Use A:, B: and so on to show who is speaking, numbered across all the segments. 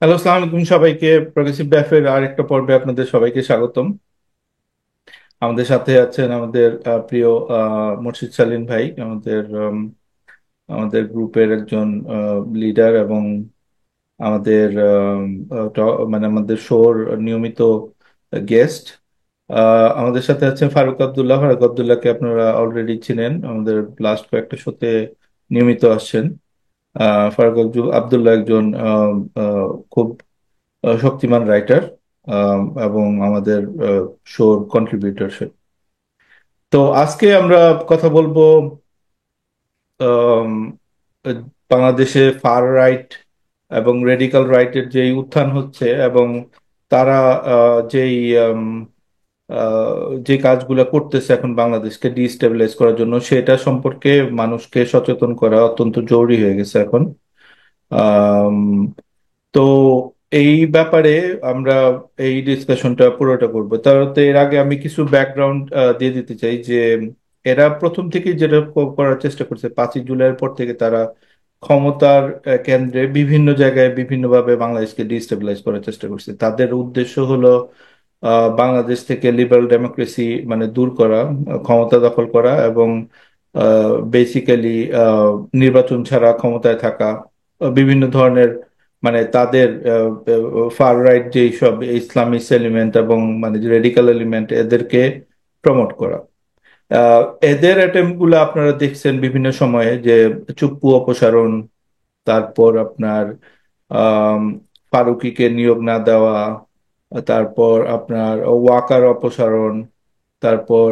A: Hello, আসসালামু আলাইকুম সবাইকে। প্রগ্রেসিভ ব্যাফের আর একটা পর্বে আপনাদের সবাইকে স্বাগতম। আমাদের সাথে আছেন আমাদের প্রিয় মুর্শিদ সালিম ভাই, আমাদের গ্রুপের একজন লিডার এবং আমাদের মানে আমাদের শোর নিয়মিত গেস্ট। আমাদের সাথে আছেন ফারুক আব্দুল্লাহকে আপনারা অলরেডি চিনেন, আমাদের লাস্ট কয়েকটা শোতে নিয়মিত আসছেন। ফারুক আব্দুল্লাহ একজন খুব শক্তিমান রাইটার এবং আমাদের শোর কন্ট্রিবিউটর সে। তো আজকে আমরা কথা বলবো আম, আহ, বাংলাদেশে ফার রাইট এবং রেডিকাল রাইটের যে উত্থান হচ্ছে এবং তারা যেই যে কাজগুলো করতেছে এখন বাংলাদেশকে ডিস্টেবিলাইজ করার জন্য, সেটা সম্পর্কে মানুষকে সচেতন করা অত্যন্ত জরুরি হয়ে গেছে এখন। আম, তো এই ব্যাপারে আমরা এই ডিসকাশনটা পুরোটা করবো। তাহলে এর আগে আমি কিছু ব্যাকগ্রাউন্ড দিয়ে দিতে চাই যে এরা প্রথম থেকে যেটা করার চেষ্টা করছে, 5ই জুলাইয়ের পর থেকে তারা ক্ষমতার কেন্দ্রে বিভিন্ন জায়গায় বিভিন্নভাবে বাংলাদেশকে ডিস্টেবিলাইজ করার চেষ্টা করছে। তাদের উদ্দেশ্য হলো বাংলাদেশ থেকে লিবারাল ডেমোক্রেসি মানে দূর করা, ক্ষমতা দখল করা এবং বেসিক্যালি নির্বাচন ছাড়া ক্ষমতায় থাকা, বিভিন্ন ধরনের মানে তাদের ফার রাইট যেই সব ইসলামিক এলিমেন্ট এবং মানে রেডিকাল এলিমেন্ট এদেরকে প্রমোট করা। আহ, এদের অ্যাটেম্প গুলো আপনারা দেখছেন বিভিন্ন সময়ে, যে চুপ্পু অপসারণ, তারপর আপনার আম, ফারুকীকে নিয়োগ না দেওয়া, তারপর আপনার ওয়াকার অপসারণ, তারপর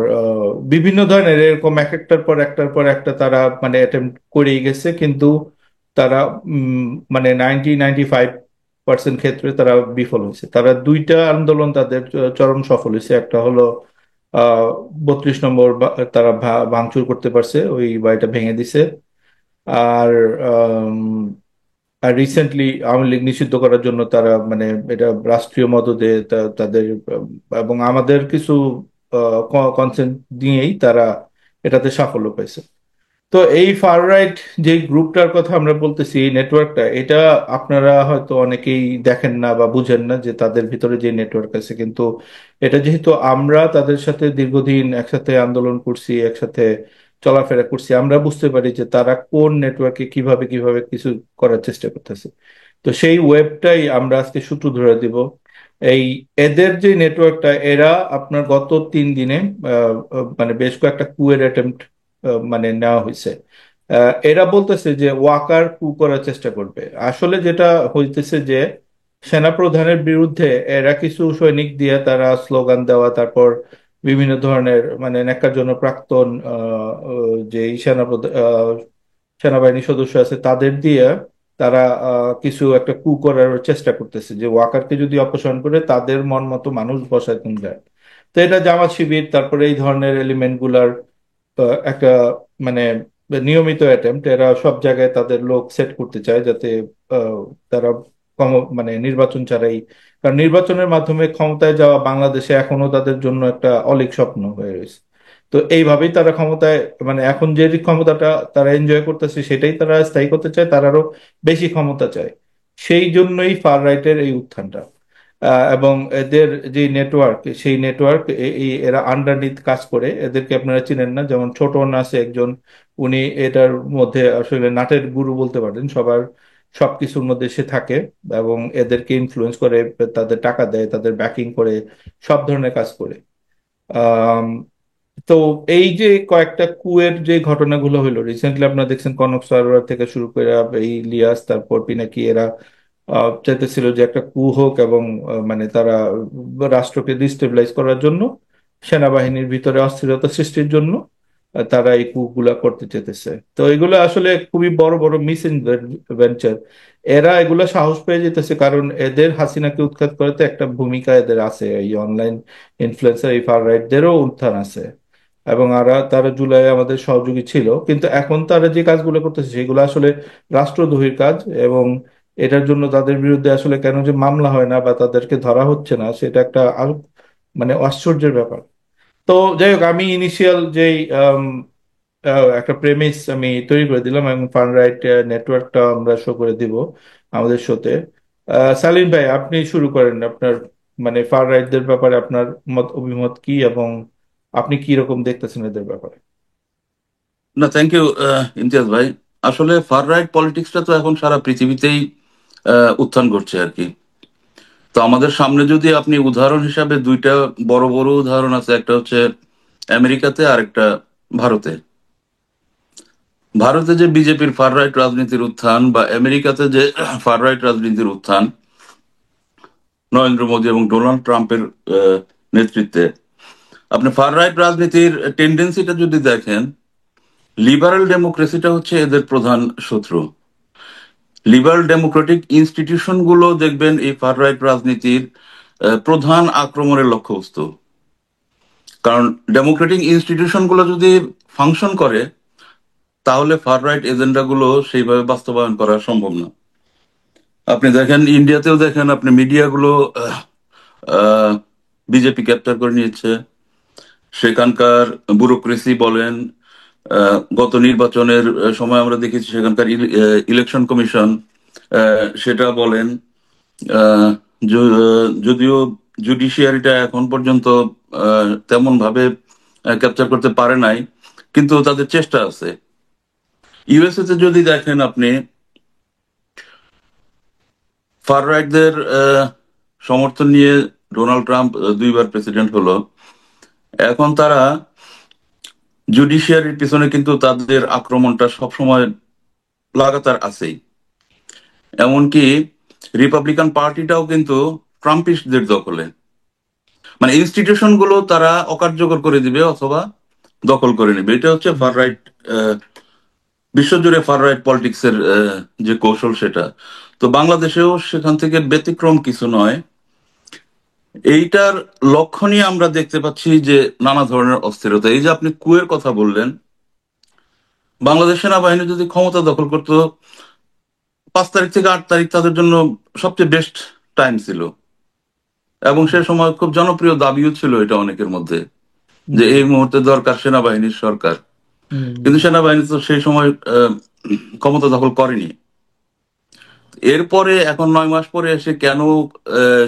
A: বিভিন্ন ধরনের এরকম এক একটার পর একটার পর একটা তারা মানে অ্যাটেম্প্ট করেই গেছে, কিন্তু তারা মানে 90-95% ক্ষেত্রে তারা বিফল হয়েছে। তারা দুইটা আন্দোলন তাদের চরম সফল হয়েছে। একটা হলো আহ 32 নম্বর তারা ভাঙচুর করতে পারছে, ওই বাড়িটা ভেঙে দিছে। আর আম, আর রিসেন্টলি আওয়ামী লীগ নিষিদ্ধ করার জন্য তারা মানে এটা রাষ্ট্রীয় মদদে তাদের এবং আমাদের কিছু কনসেন্ট দিয়েই তারা এটাতে সাফল্য পাইছে। তো এই ফার রাইট যে গ্রুপটার কথা আমরা বলতেছি, এই নেটওয়ার্কটা, এটা আপনারা হয়তো অনেকেই দেখেন না বা বুঝেন না যে তাদের ভিতরে যে নেটওয়ার্ক আছে। কিন্তু এটা যেহেতু আমরা তাদের সাথে দীর্ঘদিন একসাথে আন্দোলন করছি, একসাথে চলাফেরা করছি, আমরা বুঝতে পারি যে তারা কোন নেটওয়ার্কে কিভাবে কিভাবে কিছু করার চেষ্টা করতেছে। তো সেই ওয়েবটাই আমরা আজকে সূত্র ধরে দিব। এই এদের যে নেটওয়ার্কটা, এরা আপনার গত 3 দিনে মানে বেশ কয়েকটা কুয়ের অ্যাটেম্প্ট মানে নেওয়া হয়েছে। এরা বলতেছে যে ওয়াকার কু করার চেষ্টা করবে। আসলে যেটা হইতেছে যে সেনাপ্রধানের বিরুদ্ধে এরা কিছু সৈনিক দিয়ে তারা স্লোগান দেওয়া, তারপর বিভিন্ন ধরনের মানে ন্যাক্কারজনক প্রাক্তন যে সেনাবাহিনী সদস্য আছে তাদের দিয়ে তারা কিছু একটা কু করার চেষ্টা করতেছে, যে ওয়াকারকে যদি অপসারণ করে তাদের মন মতো মানুষ বসায় তুলে যায়। তো এটা জামাত শিবির তারপরে এই ধরনের এলিমেন্ট গুলার একটা মানে নিয়মিত অ্যাটেম্প্ট। এরা সব জায়গায় তাদের লোক সেট করতে চায় যাতে আহ, তারা মানে নির্বাচন ছাড়াই, কারণ নির্বাচনের মাধ্যমে ক্ষমতায় যাওয়া বাংলাদেশে এখনো তাদের জন্য একটা অলীক স্বপ্ন হয়ে রয়েছে। তো এইভাবেই তারা ক্ষমতায় মানে এখন যে ক্ষমতাটা তারা এনজয় করতেছে সেটাই তারা স্থায়ী করতে চায়, তার আরো বেশি ক্ষমতা চায়। সেই জন্যই ফার রাইটের এই উত্থানটা। এবং এদের যে নেটওয়ার্ক, সেই নেটওয়ার্ক এরা আন্ডারনিথ কাজ করে। এদেরকে আপনারা চিনেন না, যেমন ছোটন আছে একজন, উনি এটার মধ্যে আসলে নাটের গুরু বলতে পারেন। সবকিছুর মধ্যে সে থাকে এবং এদেরকে ইনফ্লুয়েন্স করে, তাদের টাকা দেয়, তাদের ব্যাকিং করে, সব ধরনের কাজ করে। আম, তো এই যে কয়েকটা কুয়ের যে ঘটনাগুলো হলো রিসেন্টলি, আপনারা দেখছেন কনক সরোয়ার থেকে শুরু করে এই ইলিয়াস, তারপর পিনাকি, এরা চাইতেছিল যে একটা কু হোক এবং মানে তারা রাষ্ট্রকে ডিস্টেবিলাইজ করার জন্য, সেনাবাহিনীর ভিতরে অস্থিরতা সৃষ্টির জন্য তারা এই কু গুলা করতে চেতেছে। তো এগুলো আসলে খুবই বড় বড় মিস ভেঞ্চার। এরা এগুলা সাহস পেয়ে যেতেছে কারণ এদের হাসিনাকে উৎখাত করতে একটা ভূমিকা এদের আছে, এই অনলাইন ইনফ্লুয়েন্সার এই ফার রাইটদেরও উত্থান আছে। এবং তারা জুলাই আমাদের সহযোগী ছিল, কিন্তু এখন তারা যে কাজগুলো করতেছে সেগুলো আসলে রাষ্ট্রদ্রোহীর কাজ। এবং এটার জন্য তাদের বিরুদ্ধে আসলে কেন যে মামলা হয় না বা তাদেরকে ধরা হচ্ছে না, সেটা একটা মানে আশ্চর্যের ব্যাপার। তো যাই হোক, আমি ইনিশিয়াল যেই একটা প্রেমিস আমি তৈরি করে দিলাম এবং ফান রাইট নেটওয়ার্কটা আমরা শো করে দিব আমাদের শোতে। সালিম ভাই, আপনি শুরু করেন। আপনার মানে ফার রাইটদের ব্যাপারে আপনার অভিমত কি, এবং আপনি কি রকম দেখতেছেন এদের ব্যাপারে?
B: না, থ্যাংক ইউ ইমতিয়াজ ভাই। আসলে ফার রাইট পলিটিক্সটা তো এখন সারা পৃথিবীতেই উত্থান ঘটছে আর কি। তো আমাদের সামনে যদি আপনি উদাহরণ হিসাবে দুইটা বড় বড় উদাহরণ আছে, একটা হচ্ছে আমেরিকাতে আর একটা ভারতে। ভারতে যে বিজেপির ফার রাইট রাজনীতির উত্থান বা আমেরিকাতে যে ফার রাইট রাজনীতির উত্থান নরেন্দ্র মোদী এবং ডোনাল্ড ট্রাম্পের নেতৃত্বে, আপনি ফার রাইট রাজনীতির টেন্ডেন্সিটা যদি দেখেন, লিবারেল ডেমোক্রেসিটা হচ্ছে এদের প্রধান শত্রু। লিবারেল ডেমোক্রেটিক ইনস্টিটিউশন গুলো দেখবেন এই ফার রাইট রাজনীতির প্রধান আক্রমণের লক্ষ্যবস্তু। কারণ ডেমোক্রেটিক ইনস্টিটিউশন গুলো যদি ফাংশন করে, তাহলে ফার রাইট এজেন্ডা গুলো সেইভাবে বাস্তবায়ন করা সম্ভব না। আপনি দেখেন, ইন্ডিয়াতেও দেখেন, আপনি মিডিয়াগুলো বিজেপি ক্যাপচার করে নিয়েছে। সেখানকার ব্যুরোক্রেসি বলেন, গত নির্বাচনের সময় আমরা দেখেছি সেখানকার ইলেকশন কমিশন সেটা বলেন। যদিও জুডিশিয়ারিটা এখন পর্যন্ত তেমন ভাবে ক্যাপচার করতে পারে নাই, কিন্তু তাদের চেষ্টা আছে। ইউএসএ তে যদি দেখেন আপনি, ফার রাইটদের সমর্থন নিয়ে ডোনাল্ড ট্রাম্প দুইবার প্রেসিডেন্ট হলো। এখন তারা জুডিশিয়ারির পিছনে কিন্তু তাদের আক্রমণটা সবসময় লাগাতার আছেই। এমনকি রিপাবলিকান পার্টিটাও কিন্তু ট্রাম্পিস্টদের দখলে। মানে ইনস্টিটিউশন গুলো তারা অকার্যকর করে দিবে অথবা দখল করে নেবে। এটা হচ্ছে ফার রাইট, বিশ্বজুড়ে ফার রাইট পলিটিক্স এর যে কৌশল সেটা। তো বাংলাদেশেও সেখান থেকে ব্যতিক্রম কিছু নয়। এইটার লক্ষণই আমরা দেখতে পাচ্ছি যে নানা ধরনের অস্থিরতা। এই যে আপনি কুয়ের কথা বললেন, বাংলাদেশ সেনাবাহিনী যদি ক্ষমতা দখল করতো, 5 তারিখ থেকে 8 তারিখ তাদের জন্য সবচেয়ে বেস্ট টাইম ছিল। এবং সে সময় খুব জনপ্রিয় দাবিও ছিল এটা অনেকের মধ্যে, যে
A: হুম
B: এই মুহূর্তে দরকার সেনাবাহিনীর সরকার।
A: হুম
B: কিন্তু সেনাবাহিনী তো সেই সময় ক্ষমতা দখল করেনি। এরপরে এখন 9 মাস পরে এসে কেন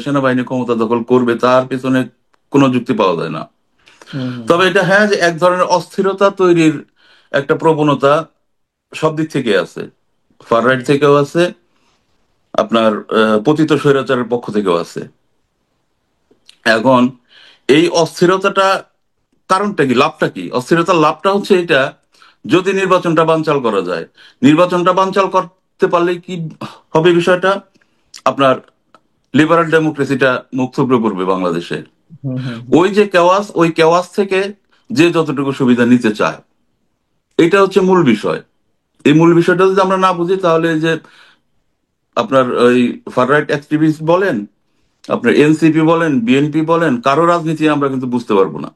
B: সেনাবাহিনী ক্ষমতা দখল করবে, তার পিছনে কোনো যুক্তি পাওয়া যায় না।
A: হুম হুম
B: তবে এটা হ্যাঁ, যে এক ধরনের অস্থিরতা তৈরির একটা প্রবণতা সব দিক থেকে আছে। ফার রাইট
A: হুম
B: থেকেও আছে, আপনার পতিত স্বৈরাচারের পক্ষ থেকেও আছে। এখন এই অস্থিরতাটা কারণটা কি, লাভটা কি? অস্থিরতার লাভটা হচ্ছে এটা, যদি নির্বাচনটা বানচাল করা যায়। নির্বাচনটা বানচাল করতে পারলে কি হবে বিষয়টা, আপনার লিবারাল ডেমোক্রেসিটা মুখ থুবড়ে পড়বে বাংলাদেশে।
A: হুম হুম হুম
B: ওই যে কেওয়াস, ওই কেওয়াস থেকে যে যতটুকু সুবিধা নিতে চায়, এটা হচ্ছে মূল বিষয়। এই মূল বিষয়টা যদি আমরা না বুঝি, তাহলে এই যে আপনার ওই ফার রাইট অ্যাক্টিভিস্ট বলেন, আপনার এনসিপি বলেন, বিএনপি বলেন, কারো রাজনীতি আমরা কিন্তু বুঝতে পারবো না।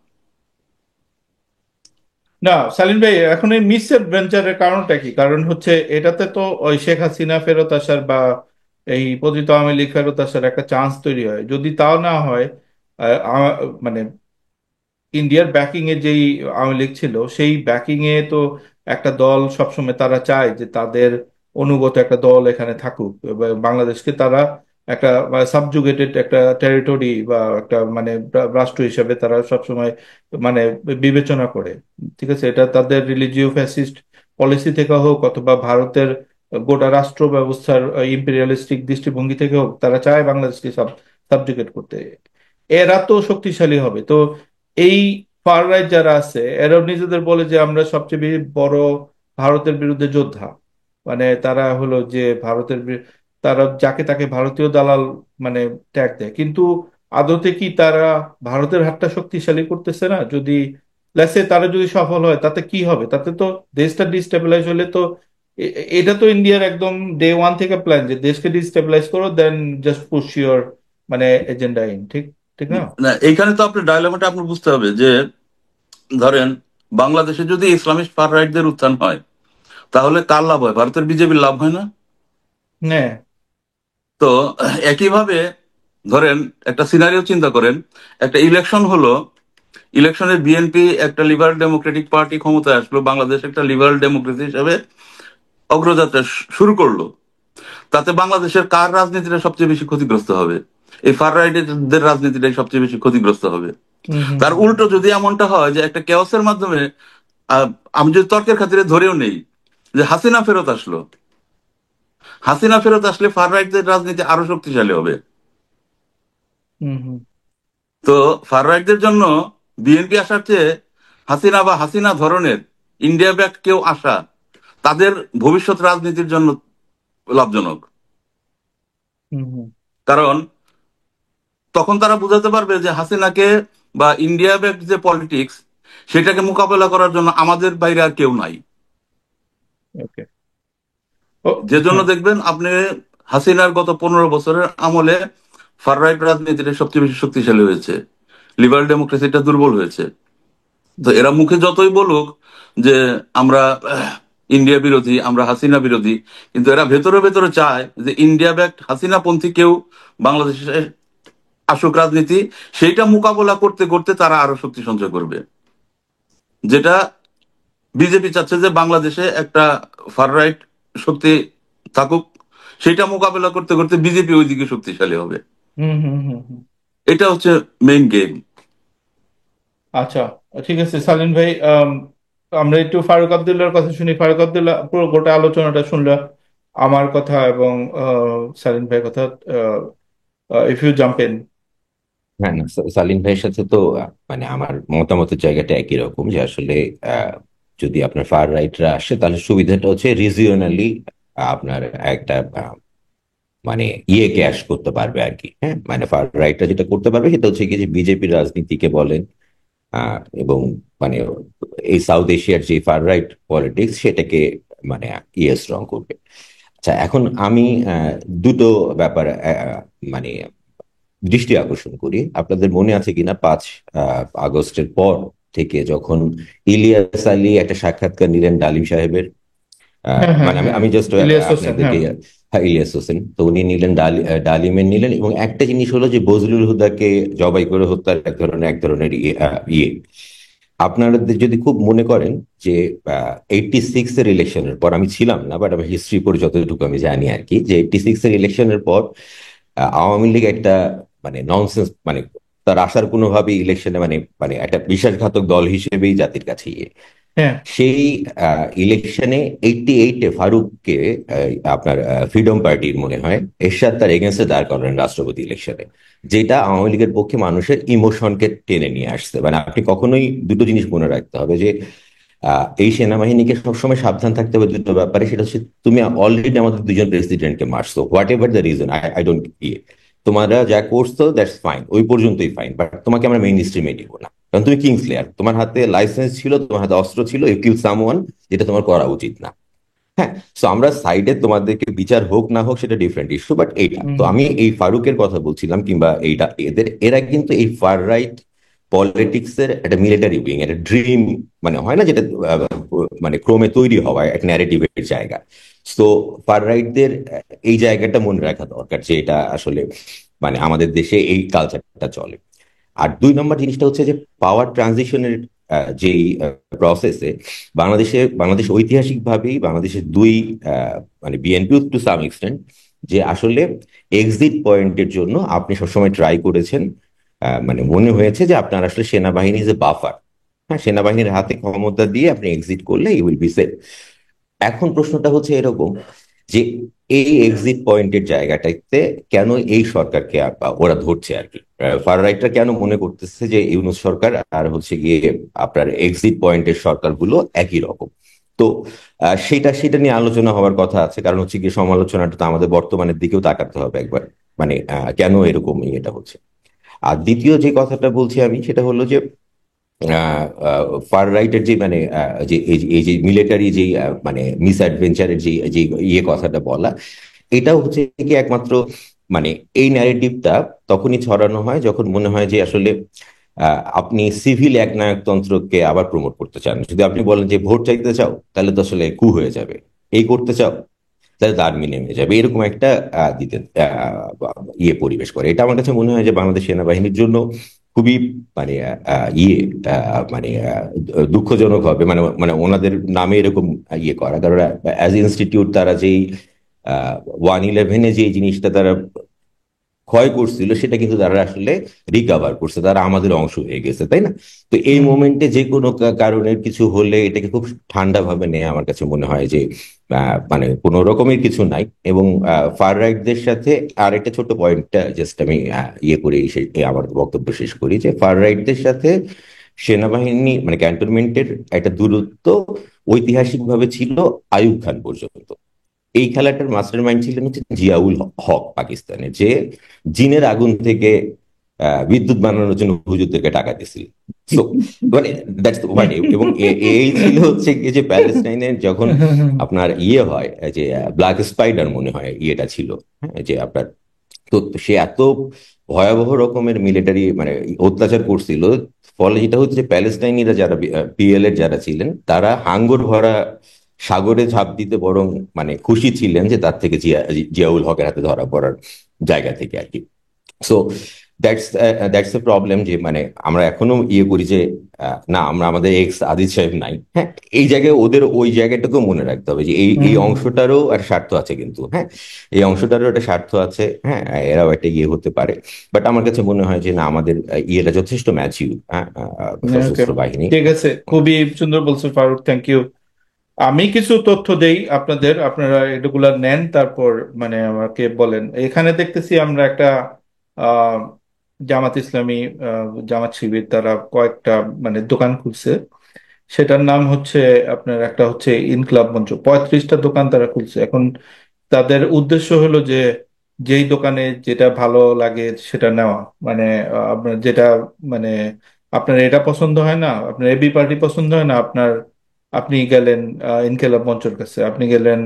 A: না, সালিম ভাই, এখন এই মিস ভেঞ্চারের কারণটা কি? কারণ হচ্ছে এটাতে তো ওই শেখ হাসিনা ফেরত আসার বা এই পতিত আওয়ামী লীগ ফেরত আসার একটা চান্স তৈরি হয়। যদি তাও না হয়, মানে ইন্ডিয়ার ব্যাকিং এ যেই আওয়ামী লীগ ছিল, সেই ব্যাকিং এ তো একটা দল সবসময় তারা চায় যে তাদের অনুগত একটা দল এখানে থাকুক, এবং বাংলাদেশকে তারা একটা সাবজুগেটেড একটা টেরিটরি বা একটা মানে রাষ্ট্র হিসেবে তারা সবসময় মানে বিবেচনা করে। ঠিক আছে, এটা তাদের রিলিজিও ফ্যাসিস্ট পলিসি থেকে হোক অথবা ভারতের গোটা রাষ্ট্র ব্যবস্থার ইম্পেরিয়ালিস্টিক দৃষ্টিভঙ্গি থেকে হোক, তারা চায় বাংলাদেশকে সাবজুগেট করতে। এরা তো শক্তিশালী হবে তো। এই ফার রাইট যারা আছে, এরাও নিজেদের বলে যে আমরা সবচেয়ে বড় ভারতের বিরুদ্ধে যোদ্ধা। মানে তারা হলো যে তারা যাকে তাকে ভারতীয় দালাল মানে ট্যাগ দেয়, কিন্তু আদতে কি তারা ভারতের হাতটা শক্তিশালী করতেছে না? যদি লেটস সে তারা যদি সফল হয়, তাতে কি হবে? তাতে তো দেশটা ডিস্টেবিলাইজ হলে তো এটা তো ইন্ডিয়ার একদম ডে ওয়ান থেকে প্ল্যান যে দেশকে ডিস্টেবিলাইজ করো, দেন জাস্ট পুশ ইউর মানে এজেন্ডা ইন। ঠিক ঠিক না?
B: না, এইখানে তো আপনার ডায়লেমাটা আপনার বুঝতে হবে যে, ধরেন বাংলাদেশে যদি ইসলামিস্ট ফার রাইটদের উত্থান হয়, তাহলে কার লাভ হয়? ভারতের বিজেপির লাভ হয় না?
A: হ্যাঁ।
B: তো একইভাবে ধরেন, একটা সিনারিও চিন্তা করেন, একটা ইলেকশন হলো, ইলেকশনে বিএনপি একটা লিবারাল ডেমোক্রেটিক পার্টি ক্ষমতায় আসলো, বাংলাদেশ একটা লিবারাল ডেমোক্রেসি হিসেবে অগ্রযাত্রা শুরু করলো। তাতে বাংলাদেশের কার রাজনীতিটা সবচেয়ে বেশি ক্ষতিগ্রস্ত হবে? এই ফার রাইটের রাজনীতিটাই সবচেয়ে বেশি ক্ষতিগ্রস্ত হবে।
A: হুম হুম
B: তার
A: হুম
B: উল্টো যদি এমনটা হয় যে একটা কেওসের মাধ্যমে, আহ, আমি যদি তর্কের খাতিরে ধরেও নেই যে হাসিনা ফেরত আসলো, হাসিনা ফেরত আসলে ফার রাইটদের রাজনীতি আরো শক্তিশালী হবে।
A: হুম হুম
B: তো ফার রাইটদের জন্য বিএনপি আসার চেয়ে হাসিনা বা হাসিনা ধরনের ইন্ডিয়া ব্যাক কেউ আসা তাদের ভবিষ্যৎ রাজনীতির জন্য লাভজনক।
A: হুম হুম
B: কারণ তখন তারা বুঝাতে পারবে যে হাসিনাকে বা ইন্ডিয়া ব্যাক যে পলিটিক্স, সেটাকে মোকাবেলা করার জন্য আমাদের বাইরে আর কেউ নাই।
A: ওকে ও
B: যে জন্য
A: হ্যাঁ
B: দেখবেন আপনি হাসিনার গত 15 বছরের আমলে ফার রাইট রাজনীতিটা সবচেয়ে বেশি শক্তিশালী হয়েছে, লিবারাল ডেমোক্রেসিটা দুর্বল হয়েছে। তো এরা মুখে যতই বলুক যে আমরা ইন্ডিয়া বিরোধী, আমরা হাসিনা বিরোধী, কিন্তু এরা ভেতরে ভেতরে চায় যে ইন্ডিয়া ব্যাক্ট হাসিনা পন্থী কেউ বাংলাদেশে আসুক রাজনীতি, সেইটা মোকাবেলা করতে করতে তারা আরো শক্তি সঞ্চয় করবে। যেটা বিজেপি চাচ্ছে যে বাংলাদেশে একটা ফার রাইট শক্তি থাকুক, সেটা মোকাবেলা করতে করতে বিজেপি ওইদিকে শক্তিশালী হবে।
A: হুম হুম হুম হুম
B: এটা হচ্ছে মেইন গেম।
A: আচ্ছা, ঠিক আছে সালিন ভাই, আমরা একটু ফারুক আব্দুল্লাহর কথা শুনি। ফারুক আব্দুল্লাহ পুরো গোটা আলোচনাটা শুনলো, আমার কথা এবং সালিন ভাইয়ের কথা। If you jump in.
C: হ্যাঁ, না, সালিম ভাইয়ের সাথে তো মানে আমার মতামতের জায়গাটা একই রকম, যে আসলে আহ, যদি আপনার ফার রাইটরা আসে তাহলে সুবিধাটা হচ্ছে রিজিওনালি আপনার একটা মানে ইয়ে ক্যাশ করতে পারবে আর কি। হ্যাঁ, মানে ফার রাইটরা যেটা করতে পারবে সেটা হচ্ছে কি, যে বিজেপির রাজনীতিকে বলেন এবং মানে এই সাউথ এশিয়ার যে ফার রাইট পলিটিক্স সেটাকে মানে ইয়ে স্ট্রং করবে। আচ্ছা, এখন আমি দুটো ব্যাপার মানে দৃষ্টি আকর্ষণ করি। আপনাদের মনে আছে কিনা 5 আগস্টের পর থেকে যখন ইলিয়াস আলী একটা সাক্ষাৎকার নিলেন ডালিম সাহেবের,
A: হ্যাঁ হ্যাঁ
C: মানে আমি
A: হ্যাঁ,
C: আমি জাস্ট
A: ইলিয়াস হোসেন, হ্যাঁ।
C: আপনাদেরকে, হ্যাঁ, ইলিয়াস হোসেন, তো উনি নিলেন ডালিমের নিলেন, এবং একটা জিনিস হলো যে বজলুল হুদাকে জবাই করে হত্যার এক ধরনের ইয়ে। আপনারা যদি খুব মনে করেন যে 86-এর ইলেকশনের পর, আমি ছিলাম না বাট আমি হিস্ট্রি পড়ে যতটুকু আমি জানি আর কি, যে 86-এর ইলেকশনের পর আওয়ামী লীগ একটা মানে ননসেন্স, মানে তার আসার কোনোভাবেই ইলেকশনে মানে মানে একটা বিশ্বাসঘাতক দল হিসেবেই জাতির কাছে ইয়ে।
A: হ্যাঁ
C: সেই ইলেকশনে 88-এ ফারুককে আপনার ফ্রিডম পার্টির মনে হয় এরশাদ তার এগেনস্টে দাঁড় করেন রাষ্ট্রপতি ইলেকশনে, যেটা আওয়ামী লীগের পক্ষে মানুষের ইমোশনকে টেনে নিয়ে আসছে। মানে আপনি কখনোই দুটো জিনিস মনে রাখতে হবে, যে এই সেনাবাহিনীকে সবসময় সাবধান থাকতে হবে দুটো ব্যাপারে। সেটা হচ্ছে, তুমি অলরেডি আমাদের দুজন প্রেসিডেন্টকে মারছো, what ever the reason, I don't ইয়ে, তোমরা যা করছো দ্যাটস ফাইন, ওই পর্যন্তই ফাইন, বাট তোমাকে আমরা মেইন স্ট্রিমে নিব না। কারণ তুমি কিংসলেয়ার, তোমার হাতে লাইসেন্স ছিল, তোমার হাতে অস্ত্র ছিল, ইউ কিল সামওয়ান, যেটা তোমার করা উচিত না। হ্যাঁ, সো আমরা সাইডে তোমাদেরকে বিচার হোক না হোক সেটা ডিফারেন্ট ইস্যু, বাট এইটা
A: হুম
C: তো আমি এই ফারুকের কথা বলছিলাম, কিংবা এইটা এরা কিন্তু এই ফার রাইট পলিটিক্স এর একটা মিলিটারি উইং, একটা ড্রিম, মানে হয় না যেটা মানে ক্রমে তৈরি হওয়া একটা ন্যারেটিভের জায়গা। তো ফার রাইটদের এই জায়গাটা মনে রাখা দরকার, যে এটা আসলে মানে আমাদের দেশে এই কালচারটা চলে। আর 2 নম্বর জিনিসটা হচ্ছে যে পাওয়ার ট্রানজিশনের যেই প্রসেসে বাংলাদেশ ঐতিহাসিকভাবেই বাংলাদেশের দুই মানে বিএনপি টু সাম এক্সটেন্ট, যে আসলে এক্সিট পয়েন্টের জন্য আপনি সবসময় ট্রাই করেছেন, মানে মনে হয়েছে যে আপনার আসলে সেনাবাহিনী যে বাফার, হ্যাঁ, সেনাবাহিনীর হাতে ক্ষমতা দিয়ে আপনি এক্সিট করলে ইউ উইল বি সেফ। এখন প্রশ্নটা হচ্ছে এরকম, যে এই এক্সিট পয়েন্টের জায়গাটাতে কেন এই সরকারকে ওরা ধরছে আর কি, ফার রাইটরা কেন মনে করতেছে যে ইউনূস সরকার আর হচ্ছে গিয়ে আপনার এক্সিট পয়েন্টের সরকারগুলো একই রকম। তো সেটা নিয়ে আলোচনা হওয়ার কথা আছে, কারণ হচ্ছে গিয়ে সমালোচনাটা তো আমাদের বর্তমানের দিকেও তাকাতে হবে একবার, মানে কেন এরকম এটা হচ্ছে। আর দ্বিতীয় যে কথাটা বলছি আমি, সেটা হলো যে ফার রাইটের যে মানে যে এই যে মিলিটারি যে মানে মিস অ্যাডভেঞ্চারের যে যে ইয়ে কথাটা বলা, এটাও হচ্ছে কি একমাত্র মানে এই ন্যারেটিভটা তখনই ছড়ানো হয় যখন মনে হয় যে আসলে আপনি সিভিল একনায়কতন্ত্রকে আবার প্রমোট করতে চান। যদি আপনি বলেন যে ভোট চাইতে চাও, তাহলে তো আসলে কু হয়ে যাবে, এই করতে চাও তাহলে আর্মি নেমে যাবে, এরকম একটা দিতে ইয়ে পরিবেশ করে। এটা আমার কাছে মনে হয় যে বাংলাদেশ সেনাবাহিনীর জন্য খুবই মানে ইয়ে মানে দুঃখজনক হবে, মানে মানে ওনাদের নামে এরকম ইয়ে করা, কারণ অ্যাজ ইনস্টিটিউট তারা যেই 1/11-এ যে জিনিসটা তারা ক্ষয় করছিল সেটা কিন্তু তারা আসলে রিকভার করছে, তারা আমাদের অংশ হয়ে গেছে, তাই না? তো এই
A: হুম
C: মোমেন্টে যে কোনো কারণের কিছু হলে এটাকে খুব ঠান্ডা ভাবে নেয়, আমার কাছে মনে হয় যে মানে কোনো রকমের কিছু নাই। এবং ফার রাইটদের সাথে আরেকটা ছোট পয়েন্টটা জাস্ট আমি ইয়ে করে আমার বক্তব্য শেষ করি, যে ফার রাইটদের সাথে সেনাবাহিনী মানে ক্যান্টনমেন্টের একটা দূরত্ব ঐতিহাসিকভাবে ছিল আইয়ুব খান পর্যন্ত। এই খেলাটার মাস্টার মাইন্ড ছিলেন হচ্ছে জিয়াউল হক, পাকিস্তানের, যে জিনের আগুন থেকে বিদ্যুৎ বানানোর জন্য হুজুরদেরকে টাকা দিয়েছিল। সো মানে মানে এবং এই ছিল হচ্ছে কি যে প্যালেস্টাইনের যখন আপনার ইয়ে হয়, যে ব্ল্যাক স্পাইডার মনে হয় ইয়েটা ছিল, হ্যাঁ, যে আপনার, তো সে এত ভয়াবহ রকমের মিলিটারি মানে অত্যাচার করছিল, ফলে যেটা হচ্ছে যে প্যালেস্টাইনিরা যারা পিএল এর যারা ছিলেন তারা হাঙ্গর ভরা সাগরে ঝাঁপ দিতে বরং মানে খুশি ছিলেন যে তার থেকে জিয়াউল হকের হাতে ধরা পড়ার জায়গা থেকে আর কি। সো দ্যাটস এ প্রবলেম, যে মানে আমরা এখনো ইয়ে করি যে না, আমরা আমাদের এক্স আদিল সাহেব নাই, হ্যাঁ, এই জায়গায় ওদের ওই জায়গাটাকেও মনে রাখতে হবে যে এই এই
A: হুম
C: অংশটারও একটা স্বার্থ আছে কিন্তু, হ্যাঁ, এই অংশটারও একটা স্বার্থ আছে, হ্যাঁ, এরাও একটা ইয়ে হতে পারে। বাট আমার কাছে মনে হয় যে না, আমাদের ইয়েটা যথেষ্ট ম্যাচিউর, হ্যাঁ,
A: ওকে,
C: সশস্ত্র বাহিনী।
A: ঠিক আছে, খুবই সুন্দর বলছো ফারুক, থ্যাংক ইউ। আমি কিছু তথ্য দেই আপনাদের, আপনারা এগুলা নেন, তারপর মানে আমাকে বলেন। এখানে দেখতেছি আমরা একটা আহ জামাত ইসলামী, জামাত শিবির তারা কয়েকটা মানে দোকান খুলছে। সেটার নাম হচ্ছে আপনার, একটা হচ্ছে ইনকলাব মঞ্চ, 35টা দোকান তারা খুলছে এখন। তাদের উদ্দেশ্য হলো যে যেই দোকানে যেটা ভালো লাগে সেটা নেওয়া, মানে আপনার যেটা মানে আপনার এটা পছন্দ হয় না, আপনার এবি পার্টি পছন্দ হয় না আপনার, আপনি গেলেন ইনকেলাব মঞ্চের কাছে, আপনি গেলেন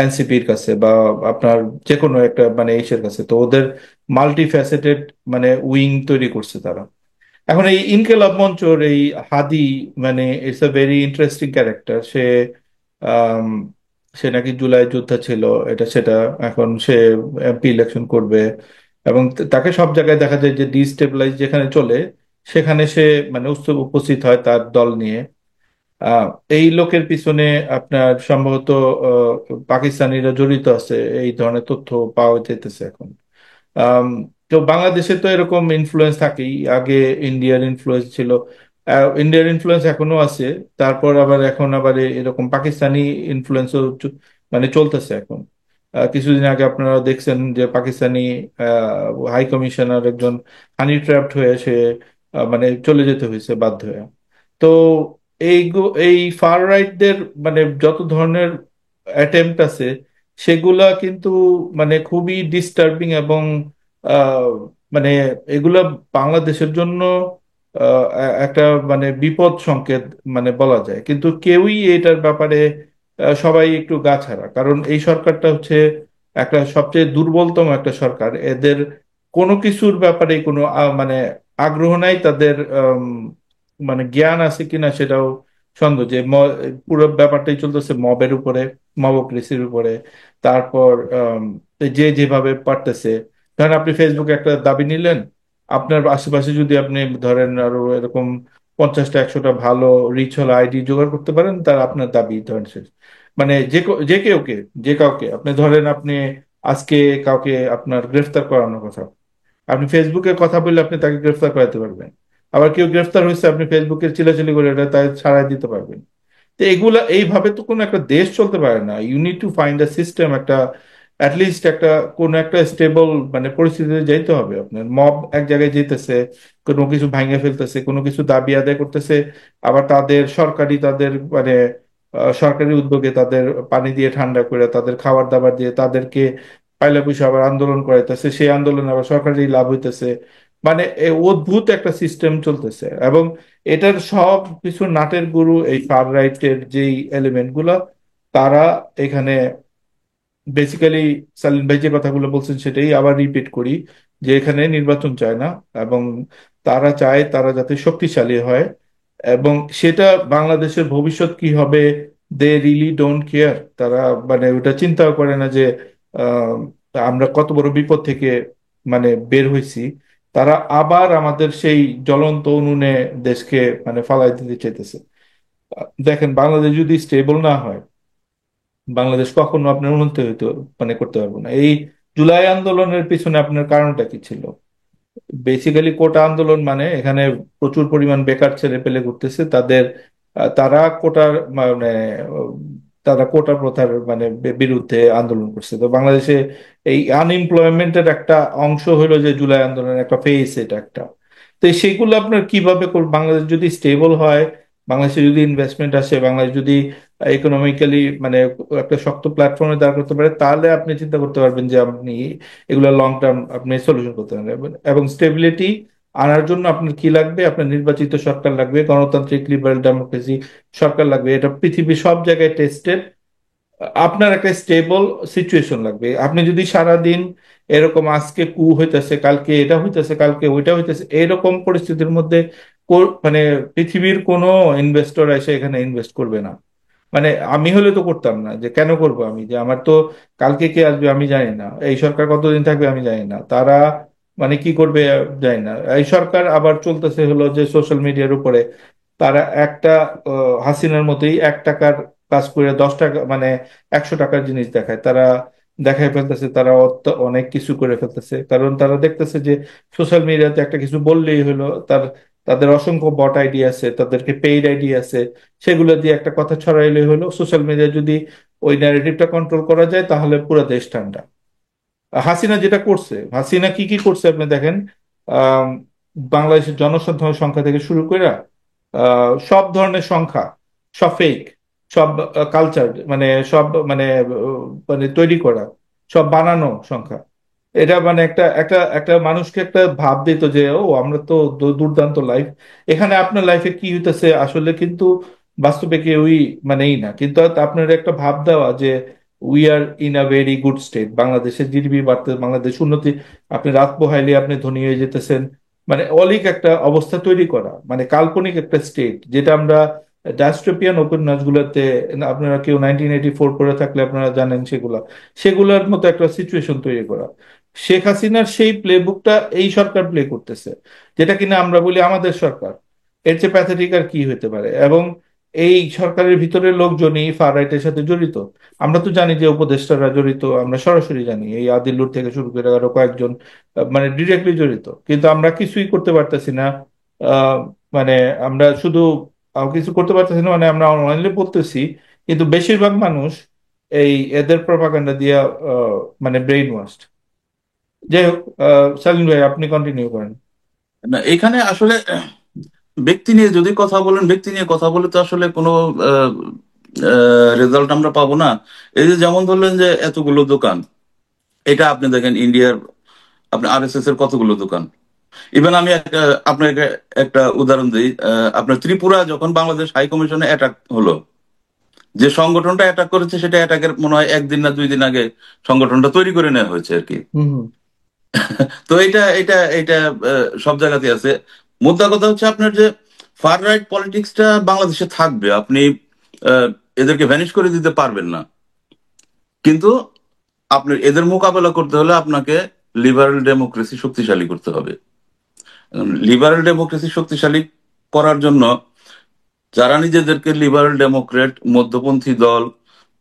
A: এনসিপির কাছে, বা আপনার যে কোনো একটা মানে ইসের কাছে। তো ওদের মাল্টি ফ্যাসেটেড মানে উইং তৈরি করছে তারা। এখন এই ইনকেলাব মঞ্চর এই হাদি, মানে it's a very interesting character. Um, সে নাকি জুলাই যোদ্ধা ছিল, এটা সেটা। এখন সে এমপি ইলেকশন করবে, এবং তাকে সব জায়গায় দেখা যায় যে ডিস্টেবিলাইজ যেখানে চলে সেখানে সে মানে উপস্থিত হয় তার দল নিয়ে। আহ, এই লোকের পিছনে আপনার সম্ভবত পাকিস্তানিরা জড়িত আছে, এই ধরনের তথ্য পাওয়া যেতেছে এখন। আম, তো বাংলাদেশে তো এরকম ইনফ্লুয়েন্স থাকেই, আগে ইন্ডিয়ার ইনফ্লুয়েন্স ছিল, ইন্ডিয়ার ইনফ্লুয়েন্স এখনো আছে। তারপর আবার এখন আবার এরকম পাকিস্তানি ইনফ্লুয়েন্সও মানে চলতেছে এখন। কিছুদিন আগে আপনারা দেখছেন যে পাকিস্তানি হাই কমিশনার একজন হানি ট্র্যাপড হয়ে সে মানে চলে যেতে হয়েছে বাধ্য হয়ে। তো এই ফার রাইটদের মানে যত ধরনের অ্যাটেম্প্ট আছে সেগুলা কিন্তু মানে খুবই ডিস্টার্বিং, এবং আহ, মানে এগুলা বাংলাদেশের জন্য একটা মানে বিপদ সংকেত মানে বলা যায়। কিন্তু কেউই এটার ব্যাপারে সবাই একটু গা ছাড়া, কারণ এই সরকারটা হচ্ছে একটা সবচেয়ে দুর্বলতম একটা সরকার। এদের কোনো কিছুর ব্যাপারে কোনো মানে আগ্রহ নাই তাদের। মানে জ্ঞান আছে কিনা সেটাও সন্দেহ, যে পুরো ব্যাপারটাই চলতেছে মবের উপরে, মবক্রেসির উপরে। তারপর যে যেভাবে পারতেছে, ধরেন আপনি ফেসবুকে একটা দাবি নিলেন, আপনার আশেপাশে যদি আপনি ধরেন আরো এরকম 50টা 100টা ভালো রিচ হলো আইডি জোগাড় করতে পারেন, তার আপনার দাবি ধরেন শেষ। মানে যে কেউকে, যে কাউকে আপনি ধরেন, আপনি আজকে কাউকে আপনার গ্রেফতার করানোর কথা, আপনি ফেসবুকে কথা বললে আপনি তাকে গ্রেফতার করাতে পারবেন। আবার কেউ গ্রেফতার হয়েছে, আপনি ফেসবুকে চিলাচিলি করে এটা তাকে ছাড়াই দিতে পারবেন। তো এগুলা এইভাবে তো কোনো একটা দেশ চলতে পারে না। You need to find a system, একটা অ্যাটলিস্ট একটা কোন একটা স্টেবল মানে পরিস্থিতিতে যাইতে হবে। আপনার মব এক জায়গায় যেতেছে, কোনো কিছু ভাঙে ফেলতেছে, কোনো কিছু দাবি আদায় করতেছে, আবার তাদের সরকারি তাদের মানে সরকারি উদ্যোগে তাদের পানি দিয়ে ঠান্ডা করে, তাদের খাবার দাবার দিয়ে তাদেরকে পাইলা পয়সা আবার আন্দোলন করাইতেছে, সেই আন্দোলন আবার সরকারি লাভ হইতেছে। মানে অদ্ভুত একটা সিস্টেম চলতেছে, এবং এটার সব কিছু নাটের গুরু এই ফার রাইটের যেই এলিমেন্ট গুলো, তারা এখানে বেসিক্যালি সালিম ভাই যে কথাগুলো বলছেন সেটাই আবার রিপিট করি, যে এখানে নির্বাচন চায় না, এবং তারা চায় তারা যাতে শক্তিশালী হয়, এবং সেটা বাংলাদেশের ভবিষ্যৎ কি হবে দে রিলি ডোন্ট কেয়ার। তারা মানে ওটা চিন্তাও করে না যে আহ, আমরা কত বড় বিপদ থেকে মানে বের হইছি। তারা আবার আমাদের সেই জ্বলন্ত উনুনে দেশকে মানে ফালাই দিতে চাইতেছে। দেখেন বাংলাদেশ যদি স্টেবল না হয়, বাংলাদেশ কখনো আপনার উন্নতি হইতে মানে করতে পারবো না। এই জুলাই আন্দোলনের পিছনে আপনার কারণটা কি ছিল? বেসিক্যালি কোটা আন্দোলন মানে এখানে প্রচুর পরিমাণ বেকার ছেলে পেলে ঘুরতেছে, তাদের তারা কোটার মানে আহ, তারা কোটা প্রথার মানে বিরুদ্ধে আন্দোলন করছে। তো বাংলাদেশে এই আনএমপ্লয়মেন্টের একটা অংশ হলো যে জুলাই আন্দোলনের একটা ফেস, এটা একটা। তো সেইগুলো আপনার কিভাবে বাংলাদেশ যদি স্টেবল হয়, বাংলাদেশে যদি ইনভেস্টমেন্ট আসে, বাংলাদেশ যদি ইকোনমিক্যালি মানে একটা শক্ত প্ল্যাটফর্মে দাঁড় করতে পারে, তাহলে আপনি চিন্তা করতে পারবেন যে আপনি এগুলো লং টার্ম আপনি সলিউশন করতে পারবেন। এবং স্টেবিলিটি আনার জন্য আপনার কি লাগবে? আপনার নির্বাচিত সরকার লাগবে, গণতান্ত্রিক লিবারেল ডেমোক্রেসি সরকার লাগবে। এটা পৃথিবীর সব জায়গায় টেস্টেড। আপনার একটা স্টেবল সিচুয়েশন লাগবে। আপনি যদি সারা দিন এরকম আজকে কু হইতেছে, কালকে এটা হইতেছে, কালকে ওইটা হইতেছে, এরকম পরিস্থিতির মধ্যে মানে পৃথিবীর কোনো ইনভেস্টর এসে এখানে ইনভেস্ট করবে না। মানে আমি হলে তো করতাম না, যে কেন করব আমি, যে আমার তো কালকে কে আসবে আমি জানি না, এই সরকার কতদিন থাকবে আমি জানি না, তারা মানে কি করবে জানি না। এই সরকার আবার চলতেছে হলো যে সোশ্যাল মিডিয়ার উপরে তারা একটা হাসিনার মতোই 1 টাকার কাজ করে 10 টাকা মানে 100 টাকার জিনিস দেখায়, তারা দেখায় ফেলতেছে, তারা অনেক কিছু করে ফেলতেছে, কারণ তারা দেখতেছে যে সোশ্যাল মিডিয়াতে একটা কিছু বললেই হলো, তাদের অসংখ্য বট আইডি আছে, তাদেরকে পেইড আইডি আছে, সেগুলো দিয়ে একটা কথা ছড়াইলে হলো। সোশ্যাল মিডিয়া যদি ওই ন্যারেটিভটা কন্ট্রোল করা যায় তাহলে পুরো দেশ ঠান্ডা। হাসিনা যেটা করছে, হাসিনা কি কি করছে আপনি দেখেন। আম, বাংলাদেশের জনসংখ্যা সংখ্যা থেকে শুরু করে সব ধরনের সংখ্যা, সব ফেক, সব কালচার মানে সব মানে মানে তৈরি করা, সব বানানো সংখ্যা। এটা মানে একটা একটা একটা মানুষকে একটা ভাব দিত যে ও আমরা তো দুর্দান্ত লাইফ, এখানে আপনার লাইফে কি হইতেছে আসলে কিন্তু বাস্তবে কেউই মানেই না, কিন্তু আপনার একটা ভাব দেওয়া যে we are in a very good state, বাংলাদেশের জিডিপি বাড়তে, বাংলাদেশ উন্নতি, আপনি রাত পোহাইলে আপনি ধনী হয়ে যেতেছেন, মানে অলিক একটা অবস্থা তৈরি করা, মানে কাল্পনিক একটা স্টেট, যেটা আমরা ডাস্টোপিয়ান উপন্যাসগুলোতে, আপনারা কেউ 1984 পড়ে থাকলে আপনারা জানেন সেগুলা, সেগুলোর মতো একটা সিচুয়েশন তৈরি করা। শেখ হাসিনার সেই প্লেবুকটা এই সরকার প্লে করতেছে, যেটা কিনা আমরা বলি আমাদের সরকার। এর চেয়ে প্যাথেটিক আর কি হতে পারে? এবং এই সরকারের ভিতরের লোকজনই ফার রাইটের সাথে জড়িত। আমরা তো জানি যে উপদেষ্টারা জড়িত, আমরা সরাসরি জানি, এই আদিলুর থেকে শুরু করে আরো কয়েকজন মানে ডিরেক্টলি জড়িত, কিন্তু আমরা কিছুই করতে পারতেছি না। আহ, মানে আমরা শুধু কিছু করতে পারতেছি না, মানে আমরা অনলাইনে বলতেছি, কিন্তু বেশিরভাগ মানুষ এই এদের প্রপাগান্ডা দিয়া মানে ব্রেইন ওয়াশড। যাই হোক, সালিম ভাই আপনি কন্টিনিউ করেন।
B: না, এখানে আসলে ব্যক্তি নিয়ে যদি কথা বলেন, ব্যক্তি নিয়ে কথা বলে তো আসলে কোনো রেজাল্ট আমরা পাবো না। এই যে যেমন ধরলেন যে এতগুলো দোকান, এটা আপনি দেখেন ইন্ডিয়ার, আপনি আরএসএস এর কতগুলো দোকান। ইভেন আমি আপনাকে একটা উদাহরণ দিই। আপনার ত্রিপুরা যখন বাংলাদেশ হাই কমিশনে অ্যাটাক হলো, যে সংগঠনটা অ্যাটাক করেছে সেটা অ্যাটাকের মনে হয় 1 দিন না 2 দিন আগে সংগঠনটা তৈরি করে নেওয়া হয়েছে আর কি।
A: হুম হুম।
B: তো এটা এটা এটা সব জায়গাতে আছে। মুদ্রা কথা হচ্ছে আপনার যে ফার রাইট পলিটিক্সটা বাংলাদেশে থাকবে, আপনি আহ, এদেরকে ভ্যানিশ করে দিতে পারবেন না। কিন্তু আপনার এদের মোকাবেলা করতে হলে আপনাকে লিবারেল ডেমোক্রেসি শক্তিশালী করতে হবে। লিবারেল ডেমোক্রেসি শক্তিশালী করার জন্য যারা নিজেদেরকে লিবারেল ডেমোক্রেট, মধ্যপন্থী দল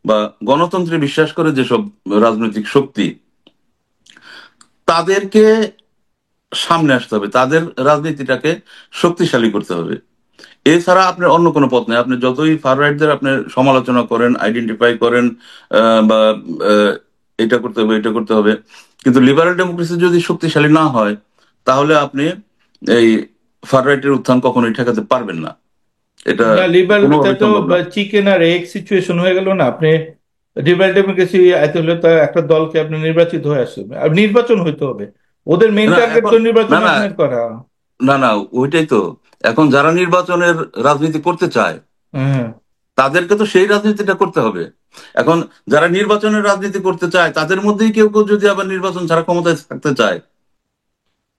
B: বা গণতন্ত্রে বিশ্বাস করে যেসব রাজনৈতিক শক্তি, তাদেরকে সামনে আসতে হবে, তাদের রাজনীতিটাকে শক্তিশালী করতে হবে। এছাড়া আপনার অন্য কোনো পথ নেই। আপনি যতই ফার রাইটদের আপনি সমালোচনা করেন, আইডেন্টিফাই করেন, বা আহ, এটা করতে হবে, এটা করতে হবে, কিন্তু লিবারেল ডেমোক্রেসি যদি শক্তিশালী না হয়, তাহলে আপনি এই ফার রাইটের উত্থান কখনোই ঠেকাতে পারবেন না। এটা
A: না, লিবারেল এটা
B: কোনোভাবেই
A: তো
B: সম্ভব না।
A: চিকেন আর এগ সিচুয়েশন হয়ে গেল না। আপনি লিবারেল ডেমোক্রেসি এত হলে তো একটা দলকে আপনি নির্বাচিত হয়ে আসবে, আর নির্বাচন হইতে হবে, ওদের মেইন
B: না
A: টার্গেট
B: এখন,
A: তো
B: না
A: নির্বাচন
B: না
A: আপনার করা।
B: না না ওইটাই তো। এখন যারা নির্বাচনের রাজনীতি করতে চায়,
A: হ্যাঁ।
B: তাদেরকে তো সেই রাজনীতিটা করতে হবে। এখন যারা নির্বাচনের রাজনীতি করতে চায়, তাদের মধ্যেই কেউ কেউ যদি আবার নির্বাচন ছাড়া ক্ষমতায় থাকতে চায়,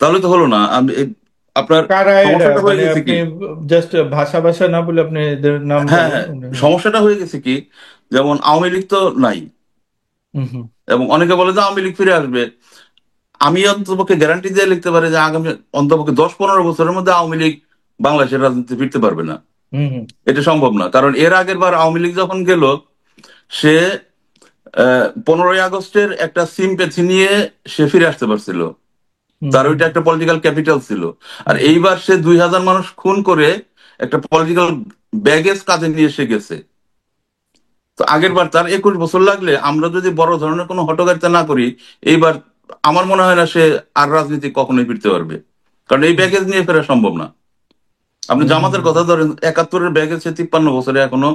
B: তাহলে তো হলো না। আপনার
A: কারা এরা?
B: সমস্যাটা হয়ে
A: মানে
B: গেছে
A: আপনি
B: কি?
A: জাস্ট ভাষা ভাষা না বলে আপনি এদের নামটা
B: হ্যাঁ
A: বলেন।
B: হ্যাঁ, সমস্যাটা হয়ে গেছে কি, যেমন আওয়ামী লীগ তো নাই,
A: হুম হুম
B: এবং অনেকে বলে যে আওয়ামী লীগ ফিরে আসবে। আমি অন্তপক্ষে গ্যারান্টি দিয়ে লিখতে পারি যে আগামী অন্তপক্ষে 10-15 বছরের মধ্যে আওয়ামী লীগ বাংলাদেশের রাজনীতি ফিরতে পারবে না।
A: হুম হুম।
B: এটা সম্ভব না, কারণ এর আগের বার আওয়ামী লীগ যখন গেল, সে 15ই আগস্টের একটা সিম্প্যাথি নিয়ে সে ফিরে আসতে পারছিল,
A: হুম
B: তার
A: হুম
B: ওইটা একটা পলিটিক্যাল ক্যাপিটাল ছিল। আর
A: হুম
B: এইবার সে 2000 মানুষ খুন করে একটা পলিটিক্যাল ব্যাগেজ কাজে নিয়ে এসে গেছে। তো আগের বার তার 21 বছর লাগলে আমরা যদি বড় ধরনের কোনো হঠকারিতা না করি, এইবার আমার মনে হয় না সে আর রাজনীতি কখনোই ফিরতে পারবে, কারণ এই ব্যাগেজ নিয়ে ফেরা সম্ভব না। আপনি
A: হুম
B: জামাতের কথা ধরেন, 71-এর ব্যাগেজ সে 53 বছরে এখনো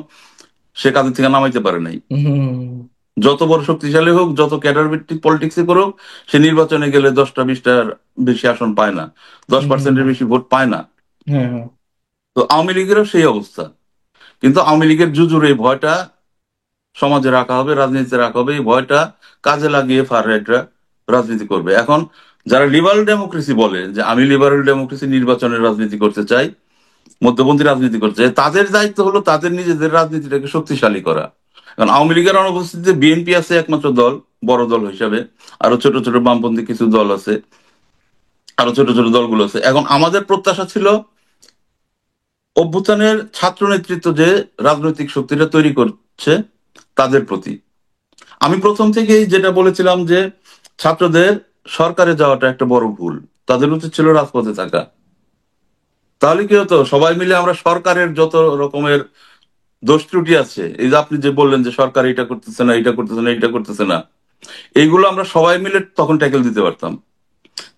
B: সে কাজের থেকে নামাইতে পারে নাই।
A: হুম
B: যত বড় শক্তিশালী হোক, যত ক্যাডার ভিত্তিক পলিটিক্স করুক, সে নির্বাচনে গেলে 10টা 20টার বেশি আসন পায় না, দশ
A: হুম হুম
B: পার্সেন্টের বেশি ভোট পায় না।
A: হ্যাঁ হ্যাঁ
B: তো আওয়ামী লীগেরও সেই অবস্থা। কিন্তু আওয়ামী লীগের জুজুর এই ভয়টা সমাজে রাখা হবে, রাজনীতিতে রাখা হবে, এই ভয়টা কাজে লাগিয়ে ফার রাইটরা রাজনীতি করবে। এখন যারা লিবারেল ডেমোক্রেসি বলে যে আমি লিবারেল ডেমোক্রেসি নির্বাচনের রাজনীতি করতে চাই, মধ্যপন্থী রাজনীতি করতে চাই, তাদের দায়িত্ব হলো তাদের নিজেদের রাজনীতিটাকে শক্তিশালী করা। কারণ আওয়ামী লীগের অনুপস্থিতিতে বিএনপি আছে একমাত্র দল, বড় দল হিসাবে, আরো ছোট ছোট বামপন্থী কিছু দল আছে, আরো ছোট ছোট দলগুলো আছে। এখন আমাদের প্রত্যাশা ছিল অভ্যুত্থানের ছাত্র নেতৃত্ব যে রাজনৈতিক শক্তিটা তৈরি করছে তাদের প্রতি। আমি প্রথম থেকেই যেটা বলেছিলাম যে ছাত্রদের সরকারে যাওয়াটা একটা বড় ভুল, তাদের উচিত ছিল রাজপথে থাকা। তাহলে কি হতো, সবাই মিলে আমরা সরকারের যত রকমের দোষ ত্রুটি আছে, এই যে আপনি যে বললেন যে সরকার এটা করতেছে না, এটা করতেছে না, এটা করতেছে না, এইগুলো আমরা সবাই মিলে তখন ট্যাকেল দিতে পারতাম।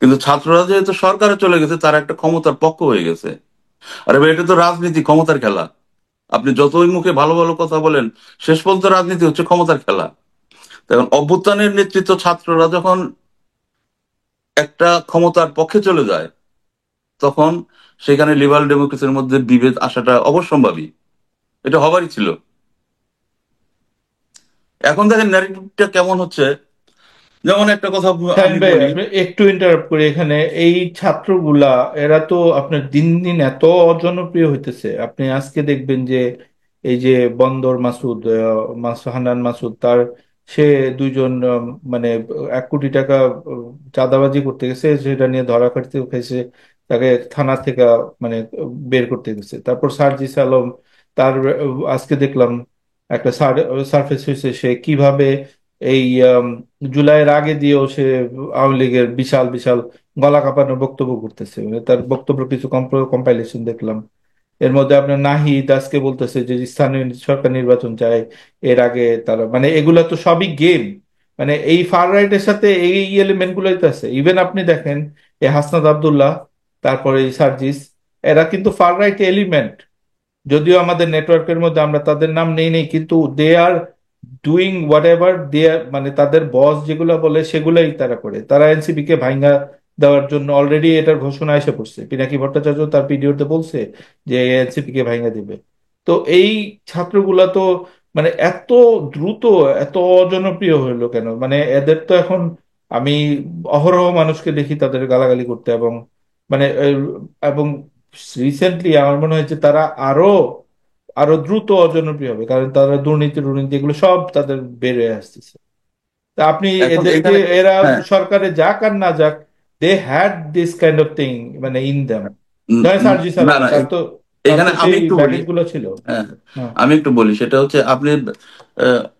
B: কিন্তু ছাত্ররা যেহেতু সরকারে চলে গেছে, তারা একটা ক্ষমতার পক্ষ হয়ে গেছে। আরে ভাই, এটা তো রাজনীতি, ক্ষমতার খেলা। আপনি যতই মুখে ভালো ভালো কথা বলেন, শেষ পর্যন্ত রাজনীতি হচ্ছে ক্ষমতার খেলা। এখন অভ্যুত্থানের নেতৃত্ব ছাত্ররা যখন একটা ক্ষমতার পক্ষে চলে যায়, তখন সেখানে লিবারাল ডেমোক্রেসির মধ্যে বিভেদ আসাটা অবশ্যম্ভাবী, এটা হবারই ছিল। এখন দেখেন ন্যারেটিভটা কেমন হচ্ছে। যেমন একটা কথা
A: শাহিন
B: আমি
A: ভাই,
B: বলি।
A: আপনি একটু ইন্টারাপ্ট করি এখানে। এই ছাত্রগুলা, এরা তো আপনার দিন দিন এত অজনপ্রিয় হইতেছে। আপনি আজকে দেখবেন যে এই যে বন্দর মাসুদ, হান্নান মাসুদ, তার সে দুইজন মানে 1 কোটি টাকা চাঁদাবাজি করতে গেছে, সেটা নিয়ে ধরা খাইতে খাইছে, তাকে থানা থেকে মানে বের করতে গেছে। তারপর সার্জিস আলম, তার আজকে দেখলাম একটা সার্ফেস হয়েছে সে কিভাবে এই জুলাইয়ের আগে দিয়েও সে আওয়ামী লীগের বিশাল বিশাল গলা কাঁপানো বক্তব্য করতেছে। মানে তার বক্তব্য কিছু কম্পাইলেশন দেখলাম। এর মধ্যে আপনার নাহিদ আজকে বলতেছে যে স্থানীয় সরকার নির্বাচন চায়, এর আগে তারা মানে এগুলা তো সবই গেম। মানে এই ফার রাইটের সাথে এই এলিমেন্ট গুলোই তো আছে। ইভেন আপনি দেখেন এই হাসনাত আব্দুল্লাহ, তারপরে এই সার্জিস, এরা কিন্তু ফার রাইট এলিমেন্ট। যদিও আমাদের নেটওয়ার্কের মধ্যে আমরা তাদের নাম নেই নেই, কিন্তু দে আর ডুইং হোয়াট এভার দে আর, মানে তাদের বস যেগুলো বলে সেগুলাই তারা করে। তারা এনসিপি কে ভাঙা দেওয়ার জন্য অলরেডি এটার ঘোষণা এসে পড়ছে। পিনাকি ভট্টাচার্য তার ভিডিওতে বলছে যে এনসিপি কে ভাঙা দিবে। তো এই ছাত্রগুলা তো মানে এত দ্রুত এত অজনপ্রিয় হইলো কেন? মানে এদের তো এখন আমি অহরহ মানুষকে দেখি তাদের গালাগালি করতে, এবং মানে এবং রিসেন্টলি আমার মনে হয়েছে তারা আরো আরো দ্রুত অজনপ্রিয় হবে, কারণ তারা দুর্নীতি দুর্নীতি এগুলো সব তাদের বের হয়ে আসতেছে। তা আপনি
B: এখন
A: এদেরকে,
B: এখানে
A: এরা
B: হ্যাঁ,
A: সরকারে যাক আর না যাক, they had this kind of thing মানে ইন দেম।
B: উম,
A: জয়
B: উম,
A: সার্জি
B: না
A: সালাম,
B: না,
A: তার তো
B: এখানে আমি
A: সেই
B: একটু বলি।
A: ব্যাগেজ গুলো ছিল।
B: হ্যাঁ,
A: হ্যাঁ
B: আমি একটু বলি, সেটা হচ্ছে আপনি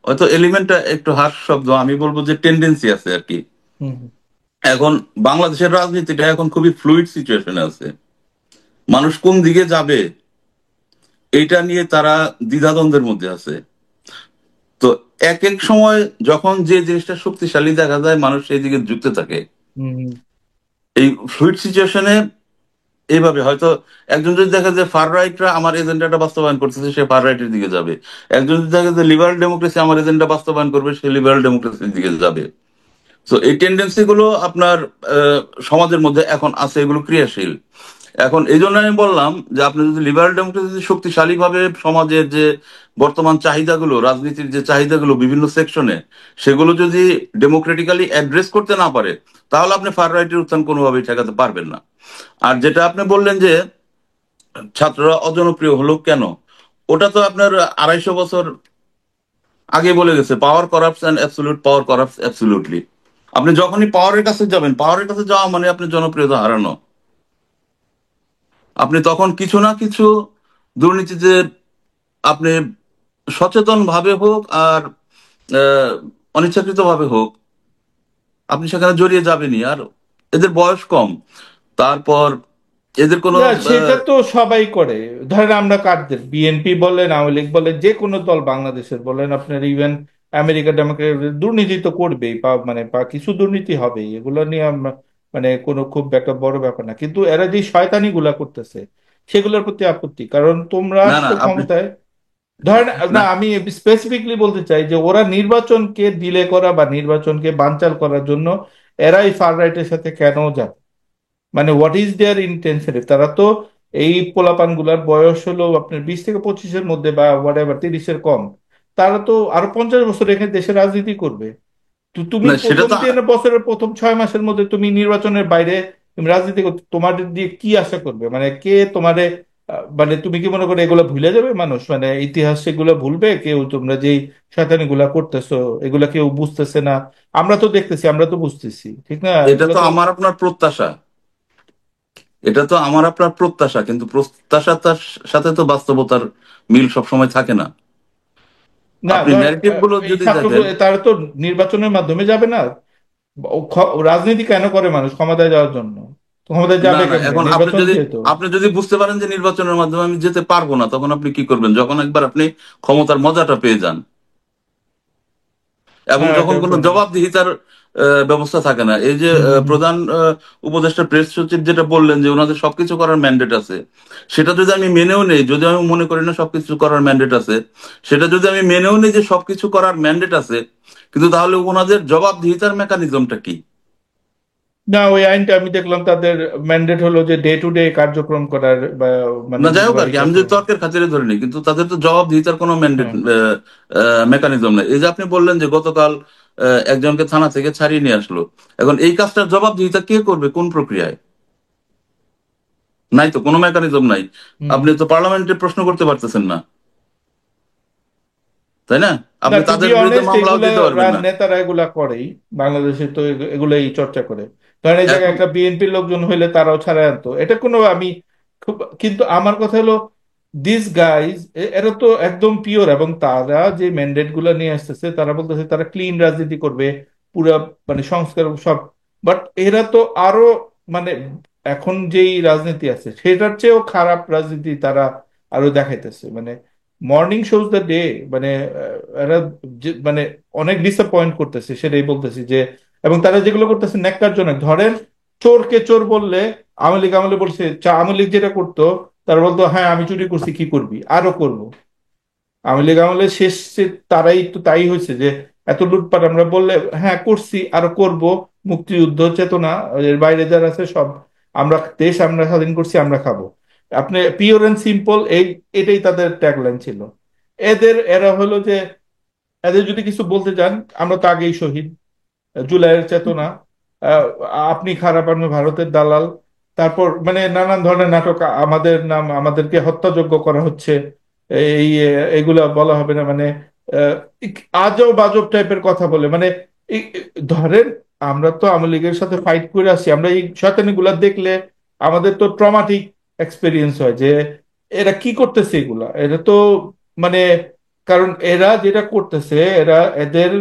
B: হয়তো এলিমেন্টটা একটু হার্শ শব্দ, আমি বলবো যে টেন্ডেন্সি আছে আর কি।
A: হুম হুম
B: এখন বাংলাদেশের রাজনীতিটা এখন খুবই ফ্লুইড সিচুয়েশনে আছে। মানুষ কোন দিকে যাবে এইটা নিয়ে তারা দ্বিধাদ্বন্দ্বের মধ্যে আছে। তো এক এক সময় যখন যে জিনিসটা শক্তিশালী দেখা যায়, মানুষ সেই দিকে ঝুঁকতে থাকে।
A: হুম হুম
B: এই ফ্লুইড সিচুয়েশনে এইভাবে হয়তো একজন যদি দেখে যে ফার রাইটরা আমার এজেন্ডাটা বাস্তবায়ন করতেছে, সে ফার রাইটের দিকে যাবে। একজন যদি দেখে যে লিবারাল ডেমোক্রেসি আমার এজেন্ডা বাস্তবায়ন করবে, সে লিবারাল ডেমোক্রেসির দিকে যাবে। তো এই টেন্ডেন্সি গুলো আপনার সমাজের মধ্যে এখন আছে, এগুলো ক্রিয়াশীল। এখন এই জন্য আমি বললাম যে আপনি যদি লিবারাল ডেমোক্রেসি যদি শক্তিশালী ভাবে সমাজের যে বর্তমান চাহিদাগুলো, রাজনীতির যে চাহিদাগুলো বিভিন্ন সেকশনে, সেগুলো যদি ডেমোক্রেটিক্যালি অ্যাড্রেস করতে না পারে, তাহলে আপনি ফার রাইটের উত্থান কোনোভাবেই ঠেকাতে পারবেন না। আর যেটা আপনি বললেন যে ছাত্ররা অজনপ্রিয় হলো কেন, ওটা তো আপনার 250 বছর আগে বলে গেছে, পাওয়ার করাপটস অ্যান্ড অ্যাবসলিউট পাওয়ার করাপটস অ্যাবসলিউটলি। আপনি যখনই পাওয়ারের কাছে যাবেন, পাওয়ারের কাছে যাওয়া মানে আপনি জনপ্রিয়তা হারানো। আপনি তখন কিছু না কিছু দুর্নীতিতে আপনি সচেতন ভাবে হোক আর অনিচ্ছাকৃতভাবে হোক, আপনি সেখানে জড়িয়ে যাবেনই। আর এদের বয়স কম, তারপর এদের কোনো
A: না, সেটা তো সবাই করে। ধরেন আমরা কাদের, বিএনপি বলেন, আওয়ামী লীগ বলেন, যে কোনো দল বাংলাদেশের বলেন, আপনার ইভেন আমেরিকা ডেমোক্রেট, দুর্নীতি তো করবেই, বা কিছু দুর্নীতি হবেই, এগুলো নিয়ে মানে কোনো খুব একটা বড় ব্যাপার না, কিন্তু এরা যে শয়তানি গুলা করতেছে সেগুলোর প্রতি আপত্তি। কারণ তোমরা
B: না না
A: আসছো
B: আপনি
A: ক্ষমতায়, ধরেন, না
B: না
A: আমি স্পেসিফিকলি বলতে চাই যে ওরা নির্বাচনকে ডিলে করা বা নির্বাচনকে বানচাল করার জন্য এরাই ফার রাইটের সাথে কেন যায়, মানে হোয়াট ইজ দেয়ার ইন্টেনশন। তারা তো এই পোলাপান গুলার বয়স হলো আপনার 20 থেকে 25-এর মধ্যে, বা হোয়াট এভার 30-এর কম, তারা তো আরো 50 বছর এখানে দেশে রাজনীতি করবে। তো তুমি
B: না সেটা
A: প্রথম
B: তো
A: 3 বছরের প্রথম 6 মাসের মধ্যে তুমি নির্বাচনের বাইরে তুমি রাজনীতি করতে, তোমাদের দিয়ে কি আশা করবে? মানে কে তোমারে মানে তুমি কি মনে করো এগুলো ভুলে যাবে মানুষ? মানে ইতিহাস সেগুলো ভুলবে কেউ? তোমরা যেই শয়তানি গুলা করতেছো এগুলা কেউ বুঝতেছে না? আমরা তো দেখতেছি, আমরা তো বুঝতেছি, ঠিক না?
B: এটা
A: এগুলো
B: তো
A: তো
B: আমার আপনার প্রত্যাশা, এটা তো আমার আপনার প্রত্যাশা, কিন্তু প্রত্যাশার সাথে তো বাস্তবতার মিল সবসময় থাকে না।
A: না।
B: আপনি
A: ধর
B: ন্যারেটিভ গুলো
A: এই
B: যদি
A: ছাত্র
B: দেখেন,
A: তারা তো নির্বাচনের মাধ্যমে যাবে না। রাজনীতি কেন করে মানুষ? ক্ষমতায় যাওয়ার জন্য। তো ক্ষমতায়
B: না
A: যাবে
B: না
A: কেমনে?
B: এখন আপনি
A: নির্বাচন
B: যদি
A: দিয়ে তো।
B: বুঝতে পারেন যে নির্বাচনের মাধ্যমে আমি যেতে পারবো না, তখন আপনি কি করবেন? যখন একবার আপনি ক্ষমতার মজাটা পেয়ে যান, এবং
A: হ্যাঁ,
B: যখন
A: এটাও
B: কোনো
A: তো না।
B: জবাবদিহিতার ব্যবস্থা থাকে না। এই যে
A: হুম, হুম, হুম।
B: প্রধান উপদেষ্টা প্রেস সচিব যেটা বললেন যে ওনাদের সবকিছু করার ম্যান্ডেট আছে, সেটা যদি আমি মেনেও নেই, যদি আমি মনে করি না সবকিছু করার ম্যান্ডেট আছে, সেটা যদি আমি মেনেও নেই যে সবকিছু করার ম্যান্ডেট আছে, কিন্তু তাহলে ওনাদের জবাবদিহিতার মেকানিজমটা কি?
A: না, ওই আইনটা আমি দেখলাম তাদের ম্যান্ডেট হলো যে ডে টু ডে কার্যক্রম করার, বা মানে
B: না যাই হোক আর কি,
A: নির্বাহিত
B: আমি যদি
A: করার।
B: তর্কের খাতিরে ধরে নিই, কিন্তু তাদের তো জবাবদিহিতার কোনো ম্যান্ডেট
A: হ্যাঁ।
B: মেকানিজম নেই। এই যে আপনি বললেন যে গতকাল একজনকে থানা থেকে ছাড়িয়ে নিয়ে আসলো, এখন এই কাজটার জবাবদিহিতা কে করবে, কোন প্রক্রিয়ায়? নাই তো, কোনো মেকানিজম নাই।
A: হুম।
B: আপনি তো পার্লামেন্টে প্রশ্ন করতে পারতেছেন না, তাই না?
A: না,
B: আপনি
A: টু বি
B: তাদের বিরুদ্ধে
A: অনেস্ট,
B: মামলাও
A: এগুলা
B: দিতে পারবেন না।
A: নেতারা এগুলা করেই। বাংলাদেশে তো এগুলাই চর্চা করে। ধরেন এই জায়গায়
B: এখন
A: একটা বিএনপির লোকজন হইলে তারাও ছাড়াই আনতো, এটা কোনো আমি খুব, কিন্তু আমার কথা হলো দিস গাইজ, এরা তো একদম পিওর, এবং তারা যে ম্যান্ডেট গুলা নিয়ে আসতেছে তারা বলতেছে তারা ক্লিন রাজনীতি করবে, পুরা মানে সংস্কার সব। বাট এরা তো আরো মানে এখন যেই রাজনীতি আছে সেটার চেয়েও খারাপ রাজনীতি তারা আরো দেখাইতেছে। মানে মর্নিং শোজ দ্য ডে, মানে এরা মানে অনেক ডিসঅ্যাপয়েন্ট করতেছে, সেটাই বলতেছি যে। এবং তারা যেগুলো করতেছে ন্যাক্কারজনক। ধরেন চোরকে চোর বললে, আওয়ামী লীগ আমলে বলছে, আওয়ামী লীগ যেটা করতো, তারা বলতো হ্যাঁ আমি চুরি করছি, কি করবি, আরো করব। আওয়ামী লীগ আমলে শেষ তারাই তো তাই হয়েছে যে এত লুটপাট আমরা বললে হ্যাঁ করছি, আরো করব। মুক্তিযুদ্ধ চেতনা, এর বাইরে যারা আছে সব, আমরা দেশ আমরা স্বাধীন করছি, আমরা খাবো। আপনি পিওর এন্ড সিম্পল, এটাই তাদের ট্যাগলাইন ছিল। এরা হলো যে এদের যদি কিছু বলতে যান, আমরা তো আগেই শহীদ, জুলাইয়ের চেতনা, আহ, আপনি খারাপ, আমি ভারতের দালাল। তারপর মানে নানান ধরনের নাটক, আমাদের নাম, আমাদেরকে হত্যাযোগ্য করা হচ্ছে, এই এইগুলা বলা হবে না, মানে আহ, আজব বাজব টাইপের কথা বলে। মানে ধরেন আমরা তো আওয়ামী লীগের সাথে ফাইট করে আসি, আমরা এই শয়তানিগুলা দেখলে আমাদের তো ট্রমাটিক এক্সপিরিয়েন্স হয় যে এরা কি করতেছে এগুলা, এটা তো মানে, কারণ এরা যেটা করতেছে, এদের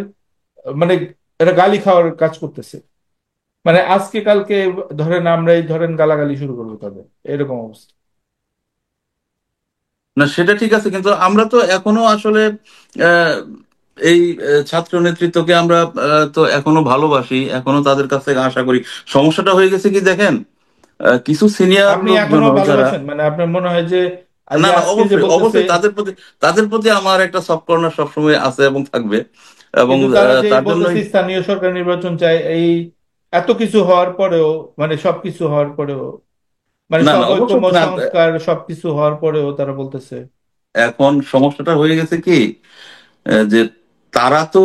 A: মানে এরা গালি খাওয়ার কাজ করতেছে। মানে আজকে কালকে ধরেন আমরাই ধরেন গালাগালি শুরু করবো তাদের, এরকম অবস্থা।
B: না সেটা ঠিক আছে, কিন্তু আমরা তো এখনো আসলে আহ, এই ছাত্র নেতৃত্বকে আমরা তো এখনো ভালোবাসি, এখনো তাদের কাছ থেকে আশা করি। সমস্যাটা হয়ে গেছে কি দেখেন, কিছু সিনিয়র
A: আপনি এখনো
B: লোকজনও যারা,
A: ভালোবাসেন? মানে আপনার মনে হয় যে এই
B: না
A: যে
B: না
A: আজকে যে
B: অবশ্যই
A: বলতেছে,
B: অবশ্যই তাদের প্রতি আমার একটা সফট কর্নার সবসময় আছে এবং থাকবে, এবং
A: কিন্তু তারা যে
B: তার
A: বলতেছে
B: জন্যই।
A: স্থানীয় সরকার নির্বাচন চায়, এই এত কিছু হওয়ার পরেও, মানে সবকিছু হওয়ার পরেও, মানে
B: না না অবশ্যই
A: সর্বোত্তম
B: না,
A: সংস্কার সবকিছু হওয়ার পরেও তারা বলতেছে।
B: এখন সমস্যাটা হয়ে গেছে কি, যে তারা তো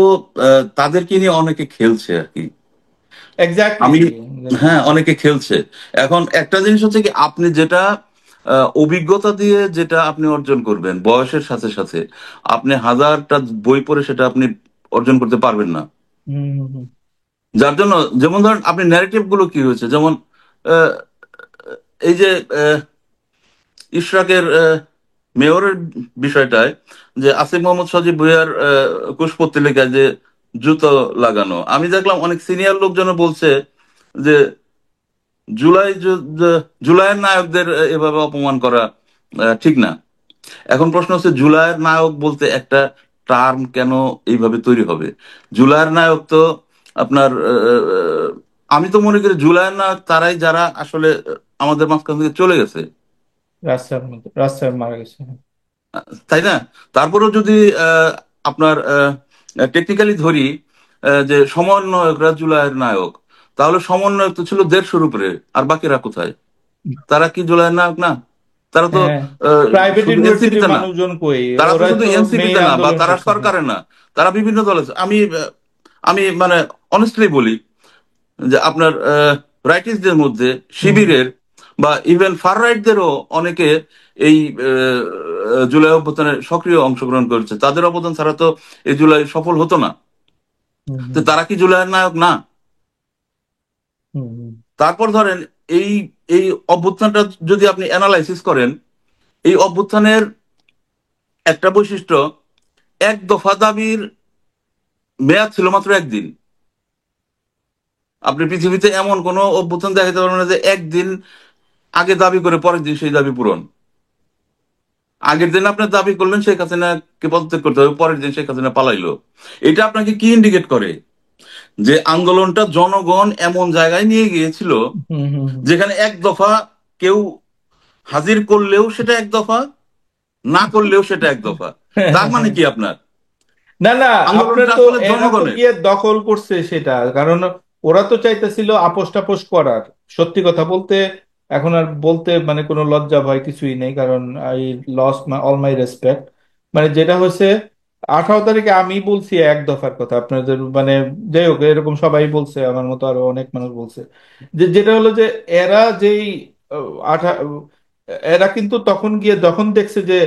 B: তাদেরকে নিয়ে অনেকে খেলছে আর কি।
A: এক্স্যাক্টলি।
B: আমি, হ্যাঁ অনেকে খেলছে। এখন একটা জিনিস হচ্ছে কি, আপনি যেটা অভিজ্ঞতা দিয়ে যেটা আপনি অর্জন করবেন বয়সের সাথে সাথে, আপনি হাজারটা বই পড়ে সেটা আপনি অর্জন করতে পারবেন না।
A: হম, হম, হম।
B: যার জন্য, যেমন ধরেন আপনি ন্যারেটিভ গুলো কি হয়েছে, যেমন আহ, এই যে ইশরাকের মেয়রের বিষয়টায়, যে আসিফ মোহাম্মদ সজীব ভুঁইয়ার কুশপত্রিকায় যে জুতো লাগানো। আমি দেখলাম অনেক সিনিয়র লোকজন বলছে যে জুলাইয়ের নায়কদের এভাবে অপমান করা ঠিক না। এখন প্রশ্ন হচ্ছে জুলাইয়ের নায়ক বলতে একটা টার্ম কেন এইভাবে তৈরি হবে? জুলাইয়ের নায়ক তো আপনার আমি তো মনে করি জুলাইয়ের নায়ক তারাই যারা আসলে আমাদের মাঝখান থেকে চলে গেছে,
A: রাস্তায় মারা গেছে।
B: তাই না? তারপরেও যদি আহ, আপনার টেকনিক্যালি ধরি যে সমন্বয়করা জুলাইয়ের নায়ক, তাহলে সমন্বয়ক তো ছিল 150-র উপরে, আর বাকিরা কোথায়? তারা কি জুলাইয়ের নায়ক না? তারা তো
A: হ্যাঁ,
B: আহ,
A: প্রাইভেট
B: শুধু
A: ইউনিভার্সিটির
B: এনসিপিতে না,
A: মানুষজন কই?
B: তারা তো
A: ওরাই
B: শুধু
A: তো মেইন
B: এনসিপিতে না, বা
A: আন্দোলন
B: তারা
A: করছে। হ্যাঁ।
B: সরকারে না, তারা বিভিন্ন দল আছে। আমি মানে অনেস্টলি বলি যে আপনার রাইটিস্টদের মধ্যে
A: হুম
B: শিবিরের বা ইভেন ফার রাইটদেরও অনেকে এই জুলাই অভ্যুত্থানে সক্রিয় অংশগ্রহণ করেছে। তাদের অবদান ছাড়া তো এই জুলাই সফল হতো না।
A: হুম
B: তো
A: হুম
B: তারা কি জুলাইয়ের নায়ক না?
A: হুম হুম।
B: তারপর ধরেন এই এই অভ্যুত্থানটা যদি আপনি অ্যানালাইসিস করেন, এই অভ্যুত্থানের একটা বৈশিষ্ট্য, এক দফা দাবির মেয়াদ ছিল মাত্র একদিন। আপনি পৃথিবীতে এমন কোনো অভ্যুত্থান দেখাতে পারবেন না যে একদিন আগে দাবি করে পরের দিন সেই দাবি পূরণ। আগের দিন আপনার দাবি করলেন শেখ হাসিনাকে পদত্যাগ করতে হবে, পরের দিন শেখ হাসিনা পালাইলো। এটা আপনাকে কি ইন্ডিকেট করে? যে আন্দোলনটা জনগণ এমন জায়গায় নিয়ে গিয়েছিল
A: হুম হুম হুম।
B: যেখানে এক দফা কেউ হাজির করলেও সেটা এক দফা, না করলেও সেটা এক দফা।
A: হ্যাঁ,
B: তার
A: হ্যাঁ,
B: মানে
A: হ্যাঁ।
B: কি আপনার
A: না না, আপনার
B: আন্দোলনটা
A: তো
B: আসলে
A: এরা তো
B: জনগণের?
A: গিয়ে দখল করছে সেটা, কারণ ওরা তো চাইতেছিল আপোষ টাপোষ করার। সত্যি কথা বলতে এখন আর বলতে মানে কোনো লজ্জা ভয় কিছুই নেই, কারণ I lost all my respect. মানে যেটা হয়েছে 18 তারিখে আমি বলছি এক দফার কথা আপনাদের, মানে যাই হোক এরকম সবাই বলছে, আমার মতো আরো অনেক মানুষ বলছে, যে যেটা হলো যে এরা যেই আহ, আঠা এরা কিন্তু তখন গিয়ে যখন দেখছে যে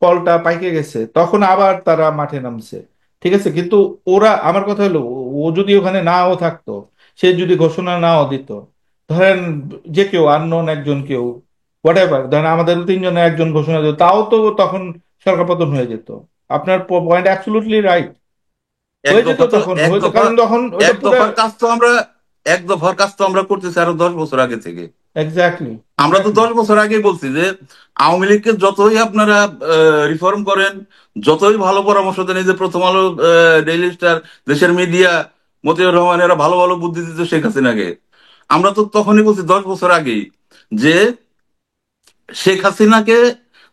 A: ফলটা পাইকে গেছে, তখন আবার তারা মাঠে নামছে। ঠিক আছে, কিন্তু ওরা, আমার কথা হলো ও যদি ওখানে নাও থাকতো, সে যদি ঘোষণা নাও দিত, ধরেন যে কেউ আননোন একজন কেউ, হোয়াট এভার, ধরেন আমাদের তিনজনের একজন ঘোষণা দিত, তাও তো তখন সরকার পতন হয়ে যেত। আপনার পয়েন্ট অ্যাবসলিউটলি রাইট।
B: এক
A: হয়ে যেত,
B: দফা তো
A: তখন
B: এক
A: হয়েছে,
B: দফা
A: কারণ তখন ওইটা
B: এক
A: পুরো।
B: দফার কাজ তো আমরা এক দফার কাজ তো আমরা করতেছি আরো 10 বছর আগে থেকে।
A: এক্স্যাক্টলি,
B: আমরা তো
A: এক্স্যাক্টলি।
B: 10 বছর আগে বলছি যে আওয়ামী লীগকে যতই আপনারা রিফর্ম করেন, যতই ভালো পরামর্শ দেন, এই যে প্রথম আলো, ডেইলি স্টার, দেশের মিডিয়া, মতিউর রহমান, এরা ভালো ভালো বুদ্ধি দিত শেখ হাসিনাকে। আমরা তো তখনই বলছি 10 বছর আগেই যে শেখ হাসিনাকে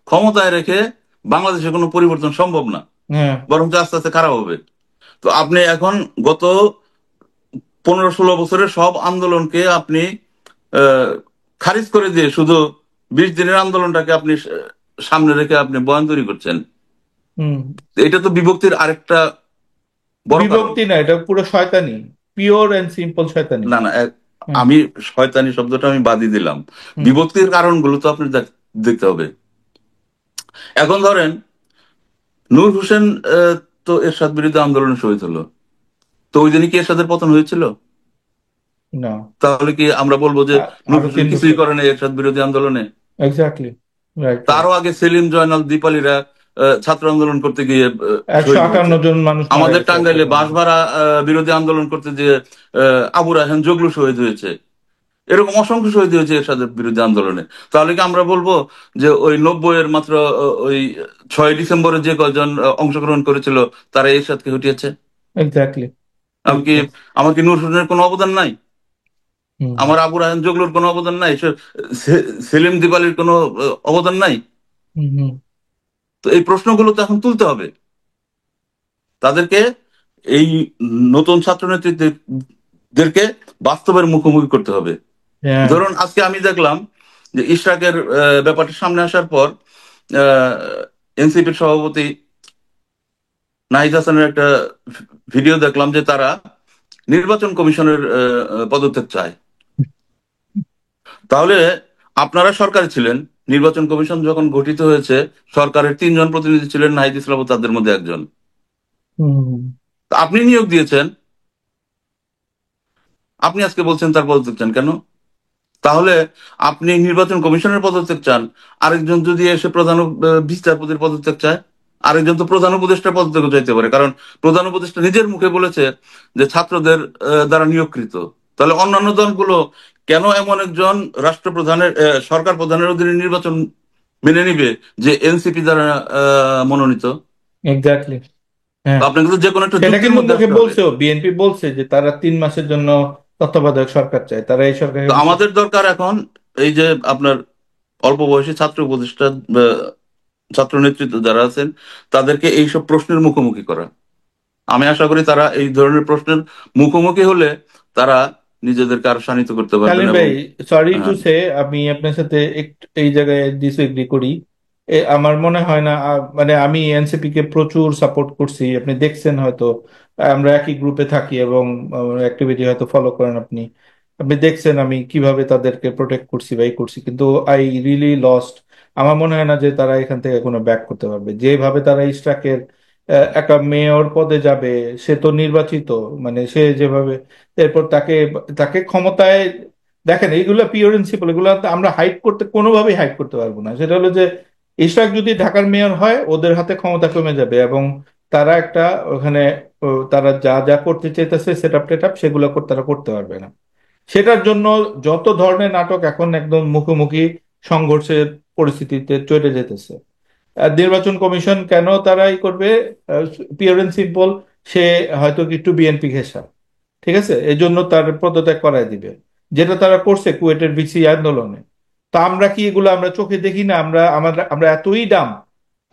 B: ক্ষমতায় রেখে বাংলাদেশে কোনো পরিবর্তন সম্ভব না,
A: হ্যাঁ।
B: বরং আস্তে আস্তে খারাপ হবে। তো আপনি এখন গত 15-16 বছরের সব আন্দোলনকে আপনি আহ, খারিজ করে দিয়ে শুধু 20 দিনের আন্দোলনটাকে আপনি সামনে রেখে আপনি বয়ান তৈরি করছেন।
A: হুম।
B: এটা তো বিভক্তির আরেকটা বড় কারণ।
A: বিভক্তি না, এটা পুরো শয়তানি, পিওর এন্ড সিম্পল শয়তানি।
B: না না,
A: হুম
B: আমি শয়তানি শব্দটা আমি বাদই দিলাম।
A: হুম
B: বিভক্তির কারণগুলো তো আপনি দেখতে হবে। এখন ধরেন নূর হোসেন তো এরশাদ বিরোধী আন্দোলনে শহীদ হলো। তো ওই দিনই কি এরশাদের পতন হয়েছিল?
A: না।
B: তাহলে কি আমরা বলবো যে নূর
A: আরো
B: হোসেন
A: 3 বছর।
B: কিছুই করে নাই এরশাদ বিরোধী আন্দোলনে?
A: এক্স্যাক্টলি। Right, right.
B: তারও আগে সেলিম, জয়নাল, দীপালিরা ছাত্র আন্দোলন করতে গিয়ে
A: একশো
B: শহীদ হয়েছে।
A: আটান্ন জন মানুষ মারা
B: আমাদের
A: গেছে
B: টাঙ্গাইলে
A: একসাথে।
B: বাঁশ ভাড়া বিরোধী আন্দোলন করতে যে আবু রায়হান জগলু শহীদ হয়েছে। এরকম অসংখ্য শহীদ হয়েছে এরশাদের বিরুদ্ধে আন্দোলনে। তাহলে কি আমরা বলবো যে ওই 90-এর মাত্র ওই 6ই ডিসেম্বরে যে কয়জন অংশগ্রহণ করেছিল তারা এরশাদকে হটিয়েছে?
A: এক্স্যাক্টলি।
B: আমি কি আমার কি নূর হোসেনের কোনো অবদান নাই?
A: হুম
B: আমার আবু রায়হান জগলুর কোনো অবদান নাই? সেলিম দীপালির কোনো অবদান নাই?
A: হুম হুম।
B: তো এই প্রশ্নগুলো তো এখন তুলতে হবে তাদেরকে, এই নতুন ছাত্র নেতৃত্বদেরকে বাস্তবের মুখোমুখি করতে হবে।
A: হ্যাঁ।
B: ধরুন আজকে আমি দেখলাম যে ইশরাকের ব্যাপারটা সামনে আসার পর এনসিপির সভাপতি নাহিদ হাসানের একটা ভিডিও দেখলাম যে তারা নির্বাচন কমিশনের পদত্যাগ চায়। তাহলে আপনারা সরকারে ছিলেন, নির্বাচন কমিশন যখন গঠিত হয়েছে, সরকারের 3 জন প্রতিনিধি ছিলেন, নাহিদ ইসলাম তাদের মধ্যে একজন।
A: হুম হুম।
B: তা আপনি নিয়োগ দিয়েছেন, আপনি আজকে বলছেন তার পদত্যাগ চান কেন? তাহলে আপনি নির্বাচন কমিশনের পদত্যাগ চান, আরেকজন যদি এসে প্রধান বিচারপতির পদত্যাগ চায়, আরেকজন তো প্রধান উপদেষ্টা পদ থেকে যাইতে পারে, কারণ প্রধান উপদেষ্টা নিজের মুখে বলেছে যে ছাত্রদের দ্বারা নিয়োগকৃত। তাহলে অন্যান্য দলগুলো কেন এমন একজন রাষ্ট্রপ্রধানের সরকার প্রধানের অধীনে নির্বাচন মেনে নিবে যে এনসিপি দ্বারা মনোনীত?
A: এক্স্যাক্টলি।
B: তো
A: হ্যাঁ,
B: আপনাকে তো যে কোনো একটা
A: সেটা
B: যুক্তির
A: কিন্তু
B: মধ্যে
A: মুখে
B: আসতে হবে।
A: বলছেও, বিএনপি বলছে যে তারা 3 মাসের জন্য তত্ত্বাবধায়ক সরকার চায়, তারা এই
B: তো
A: সরকারের বিশ্বাস।
B: আমাদের দরকার এখন এই যে আপনার অল্প বয়সী ছাত্র উপদেষ্টা, ছাত্র নেতৃত্ব যারা আছেন, তাদেরকে এইসব প্রশ্নের মুখোমুখি করা। আমি আশা করি তারা এই ধরনের প্রশ্নের মুখোমুখি হলে তারা নিজেদেরকে আরো শানিত করতে পারবেন।
A: শালীন
B: এবং
A: ভাই, সরি টু
B: হ্যাঁ,
A: সে, আমি আপনার সাথে একটু এই জায়গায় ডিসএগ্রি করি। আমার মনে হয় না, মানে আমি এনসিপি কে প্রচুর সাপোর্ট করছি, আপনি দেখছেন হয়তো, আমরা একই গ্রুপে থাকি এবং অ্যাক্টিভিটি হয়তো ফলো করেন আপনি। আপনি দেখছেন আমি কিভাবে তাদেরকে প্রোটেক্ট করছি বা এই করছি, কিন্তু আই রিয়েলি লস্ট। আমার মনে হয় না যে তারা এখান থেকে কোনো ব্যাক করতে পারবে, যেভাবে তারা ইশরাকের একটা মেয়র পদে যাবে, সে তো নির্বাচিত, মানে সে যেভাবে, এরপর তাকে তাকে ক্ষমতায়, দেখেন এইগুলো পিওর প্রিন্সিপাল, এগুলো তো আমরা হাইড করতে, কোনোভাবেই হাইড করতে পারবো না। সেটা হলো যে ইশরাক যদি ঢাকার মেয়র হয়, ওদের হাতে ক্ষমতা কমে যাবে এবং তারা একটা ওখানে, তারা যা যা করতে চাইতেছে সেট আপ টেট আপ, সেগুলো তারা করতে পারবে না। সেটার জন্য যত ধরনের নাটক এখন একদম মুখোমুখি সংঘর্ষের পরিস্থিতিতে চলে যেতেছে। নির্বাচন কমিশন কেন তারা ই করবে? পিওর এন্ড সিম্পল, সে হয়তো একটু বিএনপি ঘেঁষা, ঠিক আছে, এই জন্য তার পদত্যাগ করায় দিবে, যেটা তারা করছে কুয়েটের ভিসি আন্দোলনে। তা আমরা কি এগুলো আমরা চোখে দেখি না? আমরা আমরা আমরা এতই ডাম,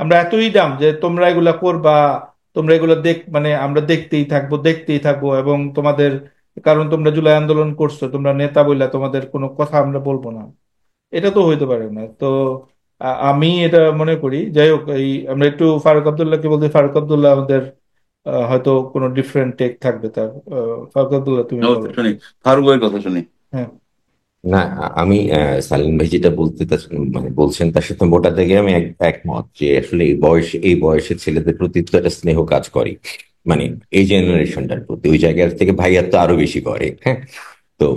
A: আমরা এতই ডাম যে তোমরা এগুলা করবা, তোমরা এগুলো মানে আমরা দেখতেই থাকবো, দেখতেই থাকবো, এবং তোমাদের, কারণ তোমরা জুলাই আন্দোলন করছো, তোমরা নেতা বইলা তোমাদের কোনো কথা আমরা বলবো না, এটা তো হইতে পারে না। তো আমি এটা মনে করি, যাই হোক, এই আমরা একটু ফারুক আব্দুল্লাহকে বলতে, ফারুক আব্দুল্লাহ আমাদের হয়তো কোনো ডিফারেন্ট টেক থাকবে তার। ফারুক আব্দুল্লাহ, তুমি বলো।
B: অবশ্যই শুনি, ফারুক ভাইয়ের কথা শুনি।
A: হ্যাঁ।
C: না, আমি সালিম ভাই যেটা মানে বলছেন তার সাথে মোটা থেকে আমি একমত যে আসলে এই বয়সে ছেলেদের প্রতি তো একটা স্নেহ কাজ করে, মানে এই জেনারেশনটার প্রতি ওই জায়গা থেকে ভাইয়ার তো আরো বেশি করে, হ্যাঁ। তো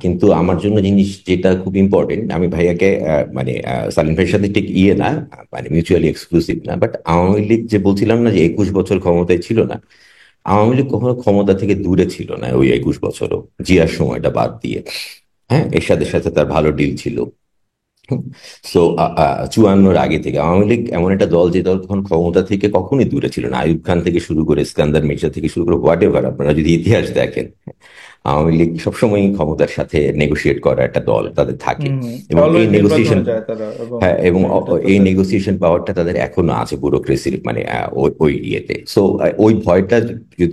C: কিন্তু আমার জন্য জিনিস যেটা খুব ইম্পর্টেন্ট, আমি ভাইয়াকে মানে সালিম ভাইয়ের সাথে ঠিক ইয়ে না, মানে মিউচুয়ালি এক্সক্লুসিভ না, বাট আওয়ামী লীগ যে বলছিলাম না যে 21 বছর ক্ষমতায় ছিল না, আওয়ামী লীগ কখনো ক্ষমতা থেকে দূরে ছিল না ওই 21 বছরও, জিয়ার সময়টা বাদ দিয়ে। হ্যাঁ, এরশাদের সাথে তার ভালো ডিল ছিল। সো 54-র আগে থেকে আওয়ামী লীগ এমন একটা দল যে দল তখন ক্ষমতা থেকে কখনোই দূরে ছিল না। আইয়ুব খান থেকে শুরু করে ইস্কান্দার মির্জা থেকে শুরু করে হোয়াট এভার, আপনারা যদি ইতিহাস দেখেন, আওয়ামী লীগ সবসময় ক্ষমতার সাথে নেগোশিয়েট করা একটা দল তাদের থাকে।
A: হম।
C: এবং এই
A: অলওয়েজ
C: নেগোসিয়েশন,
A: নির্বাচনে যায় তারা, এবং
C: হ্যাঁ, এবং
A: এটা তো
C: এই
A: তাদের।
C: নেগোসিয়েশন পাওয়ারটা তাদের এখনো আছে ব্যুরোক্রেসির, মানে ওই ইয়েতে। সো ওই ভয়টা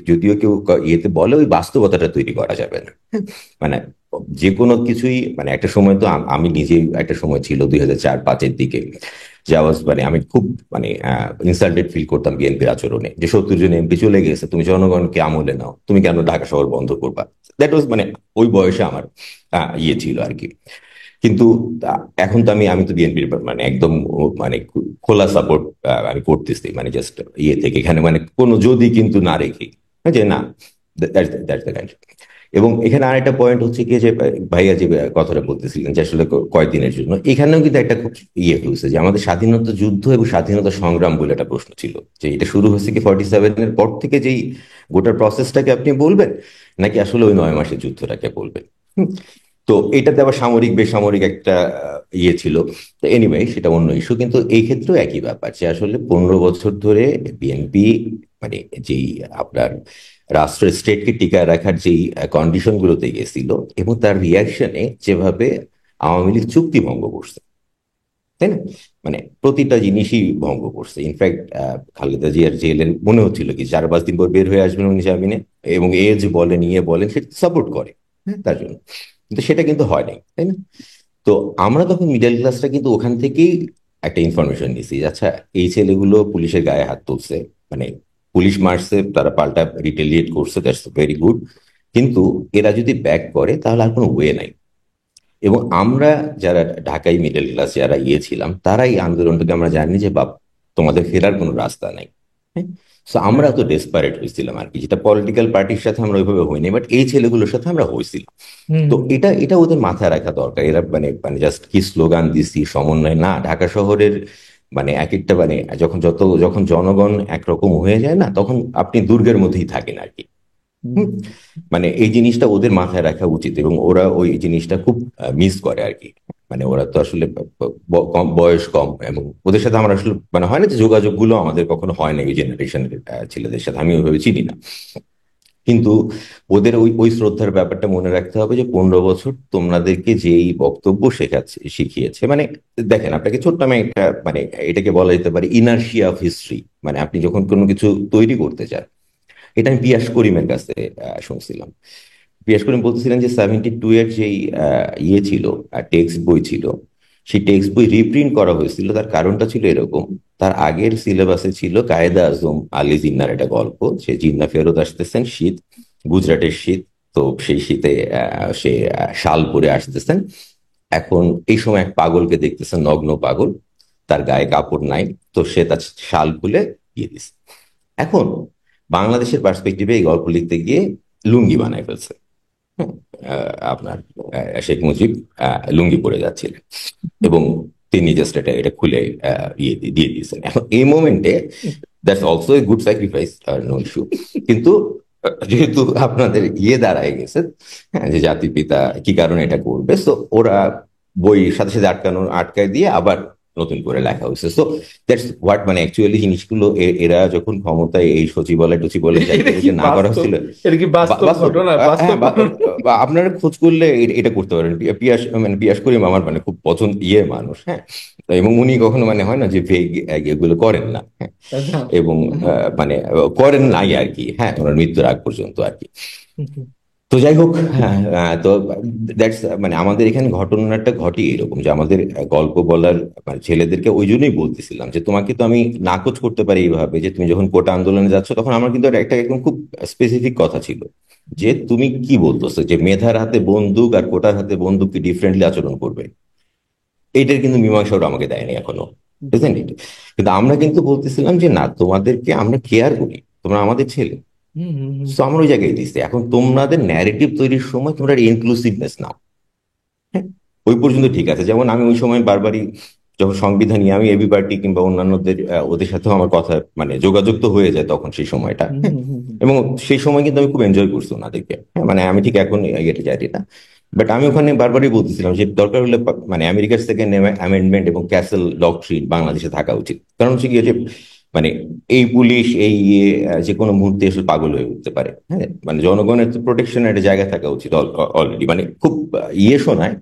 C: যদিও কেউ ইয়েতে বলে, ওই বাস্তবতাটা তৈরি করা যাবে না। মানে যে কোনো কিছুই, মানে একটা সময় তো আমি নিজেই, একটা সময় ছিল 2004-05-এর দিকে, যে মানে আমি খুব মানে ইনসাল্টেড ফিল করতাম বিএনপির আচরণে, যে 70 জন এমপি চলে গেছে, তুমি জনগণকে আমলে নাও, তুমি কেন ঢাকা শহর বন্ধ করবা? দ্যাট ওয়াজ মানে ওই বয়সে আমার ইয়ে ছিল আর কি। কিন্তু এখন তো আমি আমি তো বিএনপির মানে একদম মানে খোলা সাপোর্ট আমি করতেছি, মানে জাস্ট ইয়ে থেকে এখানে, মানে কোনো যদি কিন্তু না রেখে, যে না, দ্যাটস দ্য কাইন্ড। এবং এখানে আরেকটা পয়েন্ট হচ্ছে কি, যে ভাইয়া যে কথাটা বলতেছিলেন যে আসলে কয়দিনের জন্য, এখানেও কিন্তু একটা খুব ইয়ে হয়েছে যে আমাদের স্বাধীনতা যুদ্ধ এবং স্বাধীনতা সংগ্রাম বলে একটা প্রশ্ন ছিল, যে এটা শুরু হয়েছে কি 47-এর পর থেকে, যেই গোটা প্রসেসটাকে আপনি বলবেন, নাকি আসলে ওই 9 মাসের যুদ্ধটাকে বলবেন? তো এটাতে আবার সামরিক বেসামরিক একটা ইয়ে ছিল। তো এনিওয়ে, সেটা অন্য ইস্যু, কিন্তু এই ক্ষেত্রেও একই ব্যাপার, যে আসলে 15 বছর ধরে বিএনপি মানে যেই আপনার রাষ্ট্র স্টেটকে টিকায় রাখার যেই কন্ডিশন গুলোতে গেছিল, এবং তার রিয়াকশনে যেভাবে আওয়ামী লীগ চুক্তি ভঙ্গ করছে, তাই না? মানে প্রতিটা জিনিসই ভঙ্গ করছে। ইনফ্যাক্ট খালেদা জিয়ার জেলের মনে হচ্ছিল কি 4-5 দিন পর বের হয়ে আসবেন উনি জামিনে, এবং এজ বলেন ইয়ে বলেন সেটা সাপোর্ট করে, হ্যাঁ, তার জন্য। কিন্তু সেটা কিন্তু হয় নাই, তাই না? তো আমরা তখন মিডল ক্লাসটা কিন্তু ওখান থেকেই একটা ইনফরমেশন নিছি, যে আচ্ছা, এই ছেলেগুলো পুলিশের গায়ে হাত তুলছে, মানে পুলিশ মারছে, তারা পাল্টা রিটেলিয়েট করছে, দ্যাটস ভেরি গুড, কিন্তু এরা যদি ব্যাক করে তাহলে আর কোনো ওয়ে নাই। এবং আমরা যারা ঢাকাই মিডল ক্লাস যারা ইয়ে ছিলাম, তারাই আন্দোলনটাকে আমরা জানি যে বাপ, তোমাদের ফেরার কোনো রাস্তা নাই। হ্যাঁ। তো আমরা
A: হ্যাঁ।
C: তো ডেসপারেট হয়েছিলাম আর কি, যেটা পলিটিক্যাল পার্টির সাথে আমরা ওইভাবে হইনি, বাট এই ছেলেগুলোর সাথে আমরা হয়েছিলাম।
A: হম।
C: তো এটা এটা ওদের মাথায় রাখা দরকার। এরা মানে মানে জাস্ট কি স্লোগান দিছি সমন্বয় না, ঢাকা শহরের মানে এক একটা মানে যখন জনগণ একরকম হয়ে যায় না, তখন আপনি দুর্গের মধ্যেই থাকেন আর কি। হুম। মানে এই জিনিসটা ওদের মাথায় রাখা উচিত, এবং ওরা ওই জিনিসটা খুব মিস করে আর কি। মানে ওরা তো আসলে কম বয়স, কম, এবং ওদের সাথে আমার আসলে মানে হয় না যে যোগাযোগ গুলো আমাদের কখনো হয় না ওই জেনারেশনের ছেলেদের সাথে, আমি ওইভাবে চিনি না। কিন্তু ওদের ওই ওই শ্রদ্ধার ব্যাপারটা মনে রাখতে হবে, যে 15 বছর তোমাদেরকে যেই বক্তব্য শিখিয়েছে, মানে দেখেন আপনাকে ছোট্ট আমি একটা মানে এটাকে বলা যেতে পারে ইনার্শিয়া অফ হিস্ট্রি। মানে আপনি যখন কোনো কিছু তৈরি করতে চান, এটা আমি পিয়াস করিমের কাছে শুনছিলাম। পিয়াস করিম বলতেছিলেন যে 72 এর যেই ইয়ে ছিল, টেক্সট বই ছিল, সেই টেক্সট বই রিপ্রিন্ট করা হয়েছিল। তার কারণটা ছিল এরকম: তার আগের সিলেবাসে ছিল কায়েদে আজম আলী জিন্নার একটা গল্প, যে জিন্না ফেরত আসতেছেন, শীত, গুজরাটের শীত, তো সেই শীতে সে শাল পরে আসতেছেন। এখন এই সময় এক পাগলকে দেখতেছেন, নগ্ন পাগল, তার গায়ে কাপড় নাই, তো সে তার শাল খুলে দিয়ে দিছে। এখন বাংলাদেশের পার্সপেক্টিভে এই গল্প লিখতে গিয়ে লুঙ্গি বানায় ফেলছে। হুম, আপনার শেখ মুজিব লুঙ্গি পরে যাচ্ছিলেন, এবং তিনি জাস্ট এটা খুলে দিয়ে দিয়েছেন। এখন এই মোমেন্টে that's also a good sacrifice, no issue. কিন্তু যেহেতু আপনাদের দাঁড়ায় গেছে, হ্যাঁ, যে জাতির পিতা কি কারণে এটা করবে, সো ওরা বই সাথে সাথে আটকায় দিয়ে আবার নতুন করে লেখা হয়েছে। সো দ্যাটস হোয়াট, মানে অ্যাকচুয়ালি জিনিসগুলো এরা যখন ক্ষমতায় এই সচিবালয় টচিবালয়
A: এটা
C: যাইতে
A: কি
C: যে না করা
A: বাস্তব?
C: হচ্ছিল।
A: এটা কি বাস্তব
C: বাস্তব,
A: ঘটনা? বাস্তব
C: হ্যাঁ,
A: ঘটনা।
C: আপনারা খোঁজ করলে এটা করতে পারেন। মানে পিয়াস করিম আমার মানে খুব পছন্দ মানুষ, হ্যাঁ। এবং উনি কখনো মানে হয় না যে ভেগ এগুলো করেন না, হ্যাঁ।
A: আচ্ছা।
C: এবং মানে করেন নাই আর কি, হ্যাঁ, ওনার মৃত্যুর আগ পর্যন্ত আর কি। তো যাই হোক, হ্যাঁ, তো দ্যাটস মানে আমাদের এখানে ঘটনাটা ঘটে এরকম, যে আমাদের গল্প বলার মানে ছেলেদেরকে ওই জন্যই বলতেছিলাম যে তোমাকে তো আমি নাকচ করতে পারি এইভাবে, যে তুমি যখন কোটা আন্দোলনে যাচ্ছ, তখন আমার কিন্তু একটা একদম খুব স্পেসিফিক কথা ছিল, যে তুমি কি বলতেছো যে মেধার হাতে বন্দুক আর কোটার হাতে বন্দুক কি ডিফারেন্টলি আচরণ করবে? এইটার কিন্তু মীমাংসা ওরা আমাকে দেয়নি এখনো, বুঝলেন? কিন্তু আমরা কিন্তু বলতেছিলাম যে না, তোমাদেরকে আমরা কেয়ার করি, তোমরা আমাদের ছেলে। তো আমরা ওই জায়গায় দিচ্ছি। এখন তোমাদের ন্যারেটিভ তৈরির সময় তোমরা ইনক্লুসিভনেস নাও, হ্যাঁ, ওই পর্যন্ত ঠিক আছে। যেমন আমি ওই সময় বারবারই যখন সংবিধান নিয়ে আমি এবি পার্টি কিংবা অন্যান্যদের ওদের সাথেও আমার কথা মানে যোগাযোগ তো হয়ে যায় তখন সেই সময়টা, হ্যাঁ। এবং সেই সময় কিন্তু আমি খুব এনজয় করছি ওনাদেরকে, হ্যাঁ। মানে আমি ঠিক এখন এটা জানি না, বাট আমি ওখানে বারবারই বলতেছিলাম যে দরকার হলে মানে আমেরিকার সেকেন্ড অ্যামেন্ডমেন্ট এবং ক্যাসেল ডক্ট্রিন বাংলাদেশে থাকা উচিত। কারণ হচ্ছে কি, যে মানে এই পুলিশ এই যে কোনো মুহূর্তে এসে পাগল হয়ে উঠতে পারে, হ্যাঁ। মানে জনগণের তো প্রোটেকশনের একটা জায়গা থাকা উচিত অলরেডি, মানে খুব শোনায়।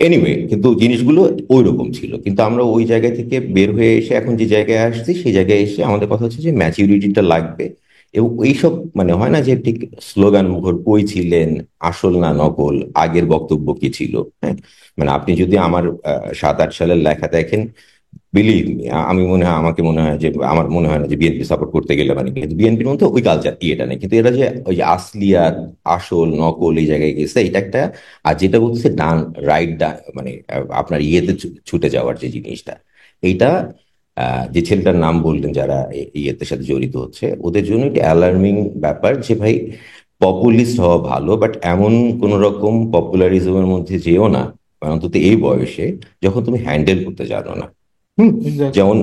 C: এনিওয়ে, কিন্তু জিনিসগুলো ওই রকম ছিল। কিন্তু আমরা ওই জায়গা থেকে বের হয়ে এসে এখন যে জায়গায় আসছি, সেই জায়গায় এসে আমাদের কথা হচ্ছে যে ম্যাচিউরিটিটা লাগবে। এবং এইসব মানে হয় না যে ঠিক স্লোগান মুখর কই ছিলেন, আসল না নকল, আগের বক্তব্য কি ছিল, হ্যাঁ। মানে আপনি যদি আমার 7-8 সালের লেখা দেখেন, বিলিভ মি, আমি মনে হয় আমাকে মনে হয় যে আমার মনে হয় না যে বিএনপি সাপোর্ট করতে গেলে মানে, কিন্তু বিএনপির মধ্যে ওই কালচার ইয়েটা নেই। কিন্তু এরা যে ওই যে আসলি আর আসল নকল এই জায়গায় গেছে, এটা একটা। আর যেটা বলছে ডান রাইট মানে আপনার ছুটে যাওয়ার যে জিনিসটা, এইটা যে ছেলেটার নাম বললেন যারা ইয়েতে সাথে জড়িত হচ্ছে, ওদের জন্য এটা অ্যালার্মিং ব্যাপার। যে ভাই, পপুলিস্ট হওয়া ভালো, বাট এমন কোন রকম পপুলারিজমের মধ্যে যেও না, অন্তত এই বয়সে, যখন তুমি হ্যান্ডেল করতে জানো না। হুম।
A: এক্স্যাক্টলি।
C: যেমন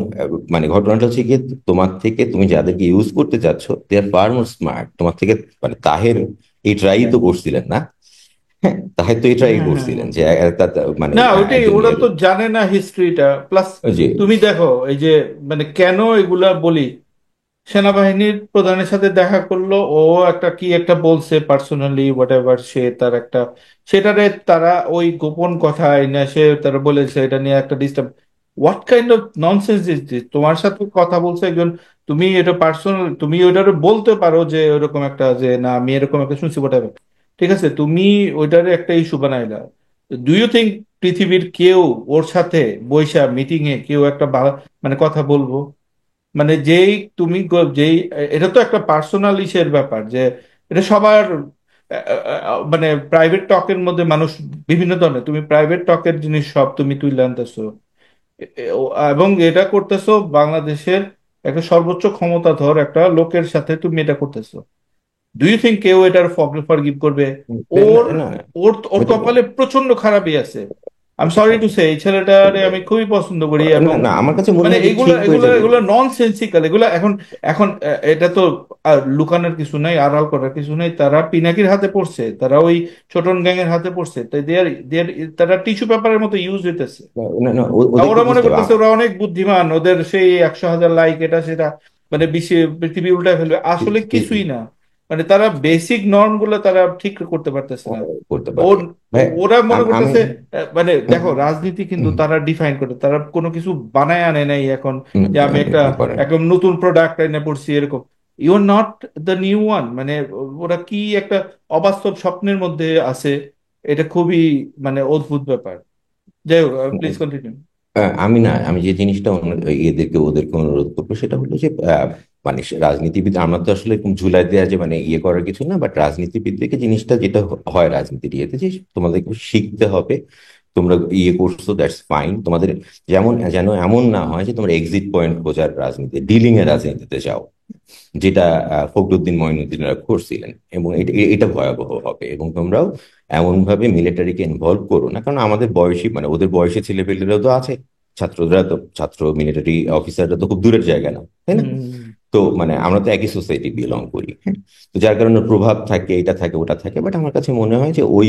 C: মানে ঘটনাটা হচ্ছে গিয়ে, তোমার থেকে তুমি যাদেরকে ইউজ করতে চাচ্ছ, দে আর ফার মোর স্মার্ট তোমার থেকে। মানে তাহের এই ট্রাই তো করছিলেন না, হ্যাঁ, তাহের তো এই ট্রাই
A: হ্যাঁ, হ্যাঁ,
C: করছিলেন
A: হ্যাঁ।
C: যে মানে
A: না, ওইটাই,
C: একজন
A: ওরা তো জানে না হিস্ট্রিটা। প্লাস
C: যে
A: তুমি দেখো এই যে মানে কেন এগুলা বলি, সেনাবাহিনীর প্রধানের সাথে দেখা করলো, ও একটা কি একটা বলছে পার্সোনালি হোয়াট এভার, সে তার একটা, সেটারে তারা ওই গোপন কথা না, সে তারা বলেছে এটা নিয়ে একটা disturb. What kind of nonsense is this? তোমার সাথে কথা বলছে একজন, তুমি এটা পার্সোনাল, তুমি ওইটারে বলতে পারো যে ওরকম একটা, যে না আমি এরকম একটা শুনছি হোয়াট এভার, ঠিক আছে, তুমি ওইটারে একটা ইস্যু বানাইলা। ডু ইউ থিঙ্ক পৃথিবীর কেউ ওর সাথে বৈশা মিটিং এ কেউ একটা মানে কথা বলবো? মানে যেই তুমি যেই, এটা তো একটা পার্সোনাল ইসের ব্যাপার, যে এটা সবার মানে প্রাইভেট টকের মধ্যে মানুষ বিভিন্ন ধরনের, তুমি প্রাইভেট টকের জিনিস সব তুমি তুলে আনতেছো, এবং এটা করতেছো বাংলাদেশের একটা সর্বোচ্চ ক্ষমতাধর একটা লোকের সাথে তুমি এটা করতেছো। ডু ইউ থিঙ্ক কেউ এটার ফরগিভ করবে? ওর
C: না,
A: ওর ওর
C: হতে পারে।
A: কপালে প্রচন্ড খারাপই আছে। আমি সরি টু সে, এই ছেলেটারে আমি খুবই পছন্দ করি,
C: না
A: এবং
C: না, আমার কাছে মনে
A: মানে
C: হয় যে
A: এগুলা
C: ঠিক হয়ে
A: এগুলা
C: যাবে।
A: এগুলা নন সেন্সিক্যাল এগুলা। এখন এখন এটা তো লুকানোর কিছু নাই, আড়াল করার কিছু নাই, তারা পিনাকির হাতে পড়ছে, তারা ওই ছোটন গ্যাং এর হাতে পড়ছে, তাই তারা টিস্যু পেপারের মতো ইউজ হইতেছে।
C: না না,
A: আর
C: ওদেরকে
A: ওরা মনে
C: বুঝতে হবে।
A: করতেছে ওরা অনেক বুদ্ধিমান, ওদের সেই 100,000 লাইক এটা সেটা, মানে পৃথিবী উল্টায় ফেলবে, আসলে কিছুই না। মানে তারা বেসিক নর্ম গুলো তারা ঠিক করতে পারতেছে না।
C: করতে পারে
A: ওর
C: ভাই।
A: ওরা মনে
C: আমি
A: করতেছে মানে দেখো রাজনীতি কিন্তু তারা ডিফাইন করে, তারা কোনো কিছু বানায় আনে নাই এখন যে আমি একটা
C: করে
A: একদম নতুন প্রোডাক্ট এনে পড়ছি এরকম। You are not the new one, মানে ওরা কি একটা অবাস্তব স্বপ্নের মধ্যে আছে। এটা খুবই মানে অদ্ভুত ব্যাপার। যাই হোক, প্লিজ কন্টিনিউ।
C: আমি না, আমি যে জিনিসটা এদেরকে ওদেরকে অনুরোধ করবো সেটা হলো যে মানে রাজনীতিবিদ, আমরা তো আসলে এরকম ঝুলাই দেওয়া যে মানে ইয়ে করার কিছু না, বাট রাজনীতিবিদদেরকে জিনিসটা যেটা হয় রাজনীতির ইয়েতে, যে তোমাদেরকে শিখতে হবে। তোমরা ইয়ে করছো, দ্যাটস ফাইন। তোমাদের যেমন যেন এমন না হয় যে তোমরা এক্সিট পয়েন্ট খোঁজার রাজনীতি, ডিলিং এর রাজনীতিতে যাও, যেটা ফখরুদ্দিন মঈনুদ্দিনরা করছিলেন। এবং এটা এটা ভয়াবহ হবে। এবং তোমরাও এমন ভাবে মিলিটারিকে ইনভলভ করো না, কারণ আমাদের বয়সী মানে ওদের বয়সী ছেলেপেলেরাও তো আছে, ছাত্ররা তো, ছাত্র মিলিটারি অফিসাররা তো খুব দূরের জায়গা না, তাই না?
A: হুম
C: তো মানে আমরা তো একই সোসাইটি বিলং করি, হ্যাঁ। তো যার কারণে প্রভাব থাকে, এটা থাকে ওটা থাকে, বাট আমার কাছে মনে হয় যে ওই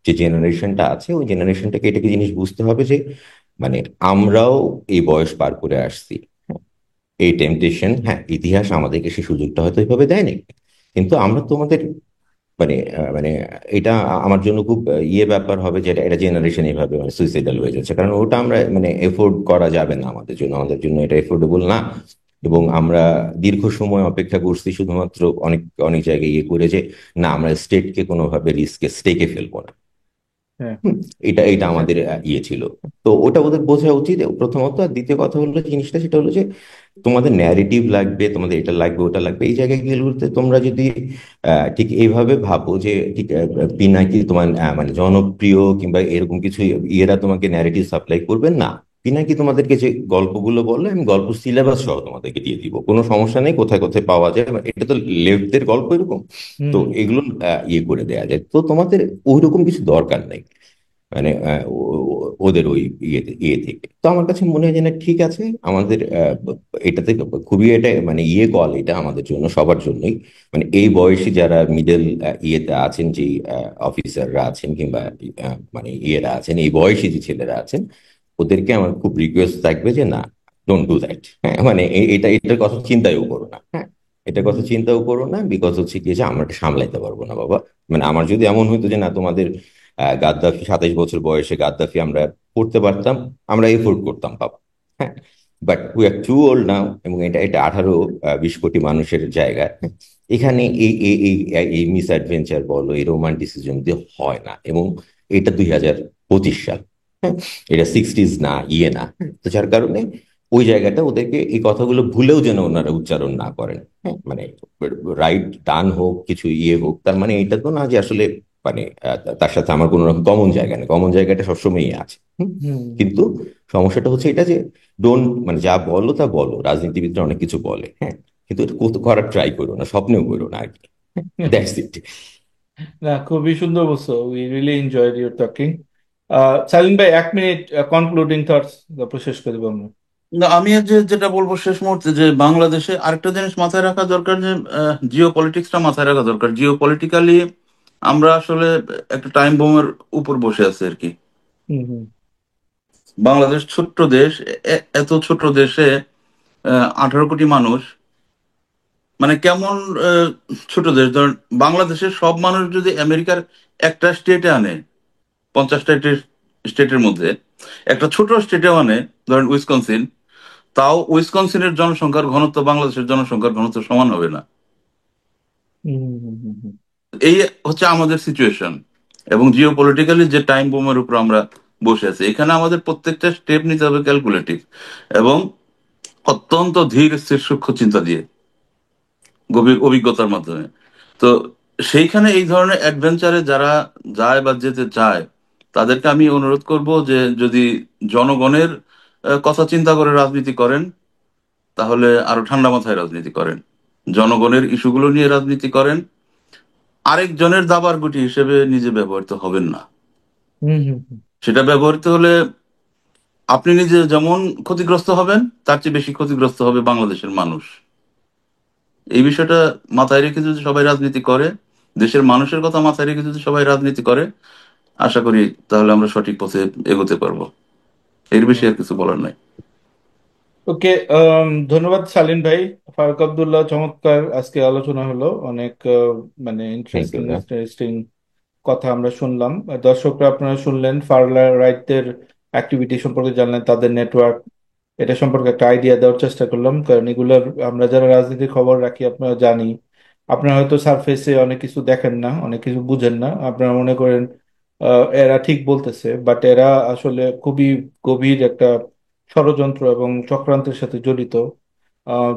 C: যে জেনারেশনটা আছে, ওই জেনারেশনটাকে এটাকে জিনিস বুঝতে হবে যে মানে আমরাও এই বয়স পার করে আসছি। এই টেম্পটেশন, হ্যাঁ, ইতিহাস আমাদেরকে সেই সুযোগটা হয়তো এইভাবে দেয়নি, কিন্তু আমরা তোমাদের মানে মানে এটা আমার জন্য খুব ইয়ে ব্যাপার হবে, যে এটা জেনারেশন এইভাবে মানে সুইসাইডাল হয়ে যাচ্ছে, কারণ ওটা আমরা মানে এফোর্ড করা যাবে না আমাদের জন্য এটা এফোর্ডেবল না। এবং আমরা দীর্ঘ সময় অপেক্ষা করছি শুধুমাত্র অনেক অনেক জায়গায় ইয়ে করে যে না, আমরা স্টেটকে কোনোভাবে স্টেকে ফেলবো না।
A: হ্যাঁ
C: হুম, এটা এটা আমাদের ইয়ে ছিল। তো ওটা ওদের বোঝা উচিত প্রথমত। আর দ্বিতীয় কথা হলো জিনিসটা, সেটা হলো যে তোমাদের ন্যারেটিভ লাগবে, তোমাদের এটা লাগবে ওটা লাগবে, এই জায়গাগুলোতে তোমরা যদি ঠিক এইভাবে ভাবো যে ঠিক পিনাকি তোমার মানে জনপ্রিয় কিংবা এরকম কিছু, ইয়েরা তোমাকে ন্যারেটিভ সাপ্লাই করবে না। পিনাকি তোমাদেরকে যে গল্পগুলো বললো, আমি গল্প সিলেবাস সহ তোমাদেরকে দিয়ে দিব, কোনো সমস্যা নেই, কোথায় কোথায় পাওয়া যায়, মানে এটা তো লেফটদের গল্প এরকম।
A: হুম
C: তো
A: হুম
C: এগুলো ইয়ে করে দেওয়া যায়, তো তোমাদের ওইরকম কিছু দরকার নেই। মানে ওদের ওই ইয়ে থেকে তো আমার কাছে মনে হয় যে না, ঠিক আছে, আমাদের এটাতে খুবই এটা মানে ইয়ে কল, এটা আমাদের জন্য সবার জন্যই। মানে এই বয়সী যারা মিডল ইয়েতে আছেন, যে অফিসাররা আছেন কিংবা মানে ইয়েরা আছেন, এই বয়সী যে ছেলেরা আছেন, ওদেরকে আমার খুব রিকোয়েস্ট থাকবে যে না, ডোন্ট ডু দ্যাট। হ্যাঁ, মানে এটার কথা চিন্তাও করো না, হ্যাঁ। এটার কথা
A: হুম
C: চিন্তাও করো না, বিকজ হচ্ছে কি যে আমরা এটা সামলাইতে পারবো না বাবা। মানে আমার যদি এমন হইতো যে না, তোমাদের গাদ্দাফি 27 বছর বয়সে গাদ্দাফি আমরা পড়তে পারতাম, আমরা এফোর্ড করতাম বাবা, হ্যাঁ। But we are too old now. এবং এটা এটা 18-20 কোটি মানুষের জায়গা, হ্যাঁ। এখানে এই এই এই এই মিস অ্যাডভেঞ্চার বলো, এই রোমান্টিসিজম দিয়ে হয় না। এবং এটা 2025 সাল, হ্যাঁ। এটা সিক্সটিজ না, ইয়ে না, হ্যাঁ। তো যার কারণে ওই জায়গাটা ওদেরকে এই কথাগুলো ভুলেও যেন ওনারা উচ্চারণ না করেন, হ্যাঁ। মানে রাইট ডান হোক, কিছু ইয়ে হোক, তার মানে এটা তো না যে আসলে মানে তার সাথে আমার কোনো রকম কমন জায়গা নেই, কমন জায়গাটা সবসময়ই আছে, হুম।
A: হুম
C: কিন্তু সমস্যাটা হচ্ছে এটা যে মানে যা বলো তা বলো, রাজনীতিবিদরা অনেক কিছু বলে, হ্যাঁ, কিন্তু এটা করার ট্রাই করো না, স্বপ্নেও করো না আর কি।
A: হুম।
C: That's it.
A: না, খুবই সুন্দর বলছো, we really enjoyed your talking. Salim ভাই, 1 মিনিট কনক্লুডিং থটস, তারপর শেষ করে দেবো আমরা।
B: না, আমি যেটা বলবো শেষ মুহূর্তে, যে বাংলাদেশে আরেকটা জিনিস মাথায় রাখা দরকার, যে জিও পলিটিক্সটা মাথায় রাখা দরকার। জিও পলিটিক্যালি আমরা আসলে একটা টাইম বোমের উপর বসে আছি আর কি।
A: হুম হুম
B: বাংলাদেশ ছোট্ট দেশ, এত ছোট দেশে 18 কোটি মানুষ, মানে কেমন আহ, ছোট দেশ। ধরেন বাংলাদেশের সব মানুষ যদি আমেরিকার একটা স্টেটে আনে, 50টা স্টেটের মধ্যে একটা ছোট স্টেটে আনে, ধরেন উইসকনসিন, তাও উইসকনসিনের জনসংখ্যার ঘনত্ব বাংলাদেশের জনসংখ্যার ঘনত্ব সমান হবে না।
A: হুম হুম হুম হুম
B: এই হচ্ছে আমাদের সিচুয়েশন। এবং জিও পলিটিক্যালি যে টাইম বোমের উপর আমরা বসে আছি, এখানে আমাদের প্রত্যেকটা স্টেপ নিতে হবে ক্যালকুলেটিভ, এবং অত্যন্ত ধীর স্থির সূক্ষ্ম চিন্তা দিয়ে, গভীর অভিজ্ঞতার মাধ্যমে। তো সেইখানে এই ধরনের অ্যাডভেঞ্চারে যারা যায় বা যেতে চায়, তাদেরকে আমি অনুরোধ করব যে যদি জনগণের কথা চিন্তা করে রাজনীতি করেন, তাহলে আরো ঠান্ডা মাথায় রাজনীতি করেন, জনগণের ইস্যুগুলো নিয়ে রাজনীতি করেন, আরেকজনের দাবার গুটি হিসেবে নিজে ব্যবহৃত হবেন না।
A: হুম হুম হুম।
B: সেটা ব্যবহৃত হলে আপনি নিজে যেমন ক্ষতিগ্রস্ত হবেন, তার চেয়ে বেশি ক্ষতিগ্রস্ত হবে বাংলাদেশের মানুষ। এই বিষয়টা মাথায় রেখে যদি সবাই রাজনীতি করে, দেশের মানুষের কথা মাথায় রেখে যদি সবাই রাজনীতি করে, আশা করি তাহলে আমরা সঠিক পথে এগোতে পারবো। এর বেশি আর কিছু বলার নাই।
A: ওকে, ধন্যবাদ সালিম ভাই। ফারুক আব্দুল্লাহ, চমৎকার আজকে আলোচনা হলো, অনেক মানে
C: থ্যাংক
A: ইন্টারেস্টিং
C: ইউ।
A: ইন্টারেস্টিং কথা আমরা শুনলাম। দর্শকরা আপনারা শুনলেন, ফার রাইটদের অ্যাক্টিভিটি সম্পর্কে জানলেন, তাদের নেটওয়ার্ক, এটা সম্পর্কে একটা আইডিয়া দেওয়ার চেষ্টা করলাম। কারণ এগুলোর আমরা যারা রাজনীতির খবর রাখি আপনারা জানি, আপনারা হয়তো সারফেসে অনেক কিছু দেখেন না, অনেক কিছু বুঝেন না, আপনারা মনে করেন এরা ঠিক বলতেছে, বাট এরা আসলে খুবই গভীর একটা ষড়যন্ত্র এবং চক্রান্তের সাথে জড়িত,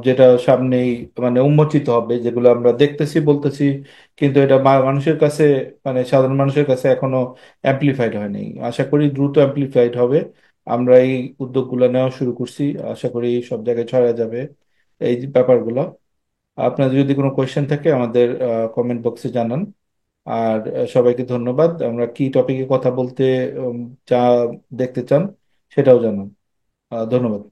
A: যেটা সামনেই মানে উন্মোচিত হবে, যেগুলো আমরা দেখতেছি বলতেছি, কিন্তু এটা মানুষের কাছে, মানে সাধারণ মানুষের কাছে এখনো অ্যাম্পলিফাইড হয়নি। আশা করি দ্রুত অ্যাম্পলিফাইড হবে। আমরা এই উদ্যোগগুলো নেওয়া শুরু করছি, আশা করি সব জায়গায় ছড়া যাবে এই যে ব্যাপারগুলো। আপনাদের যদি কোনো কোয়েশ্চেন থাকে আমাদের কমেন্ট বক্সে জানান। আর সবাইকে ধন্যবাদ। আমরা কি টপিকে কথা বলতে যা দেখতে চান সেটাও জানান। ধন্যবাদ।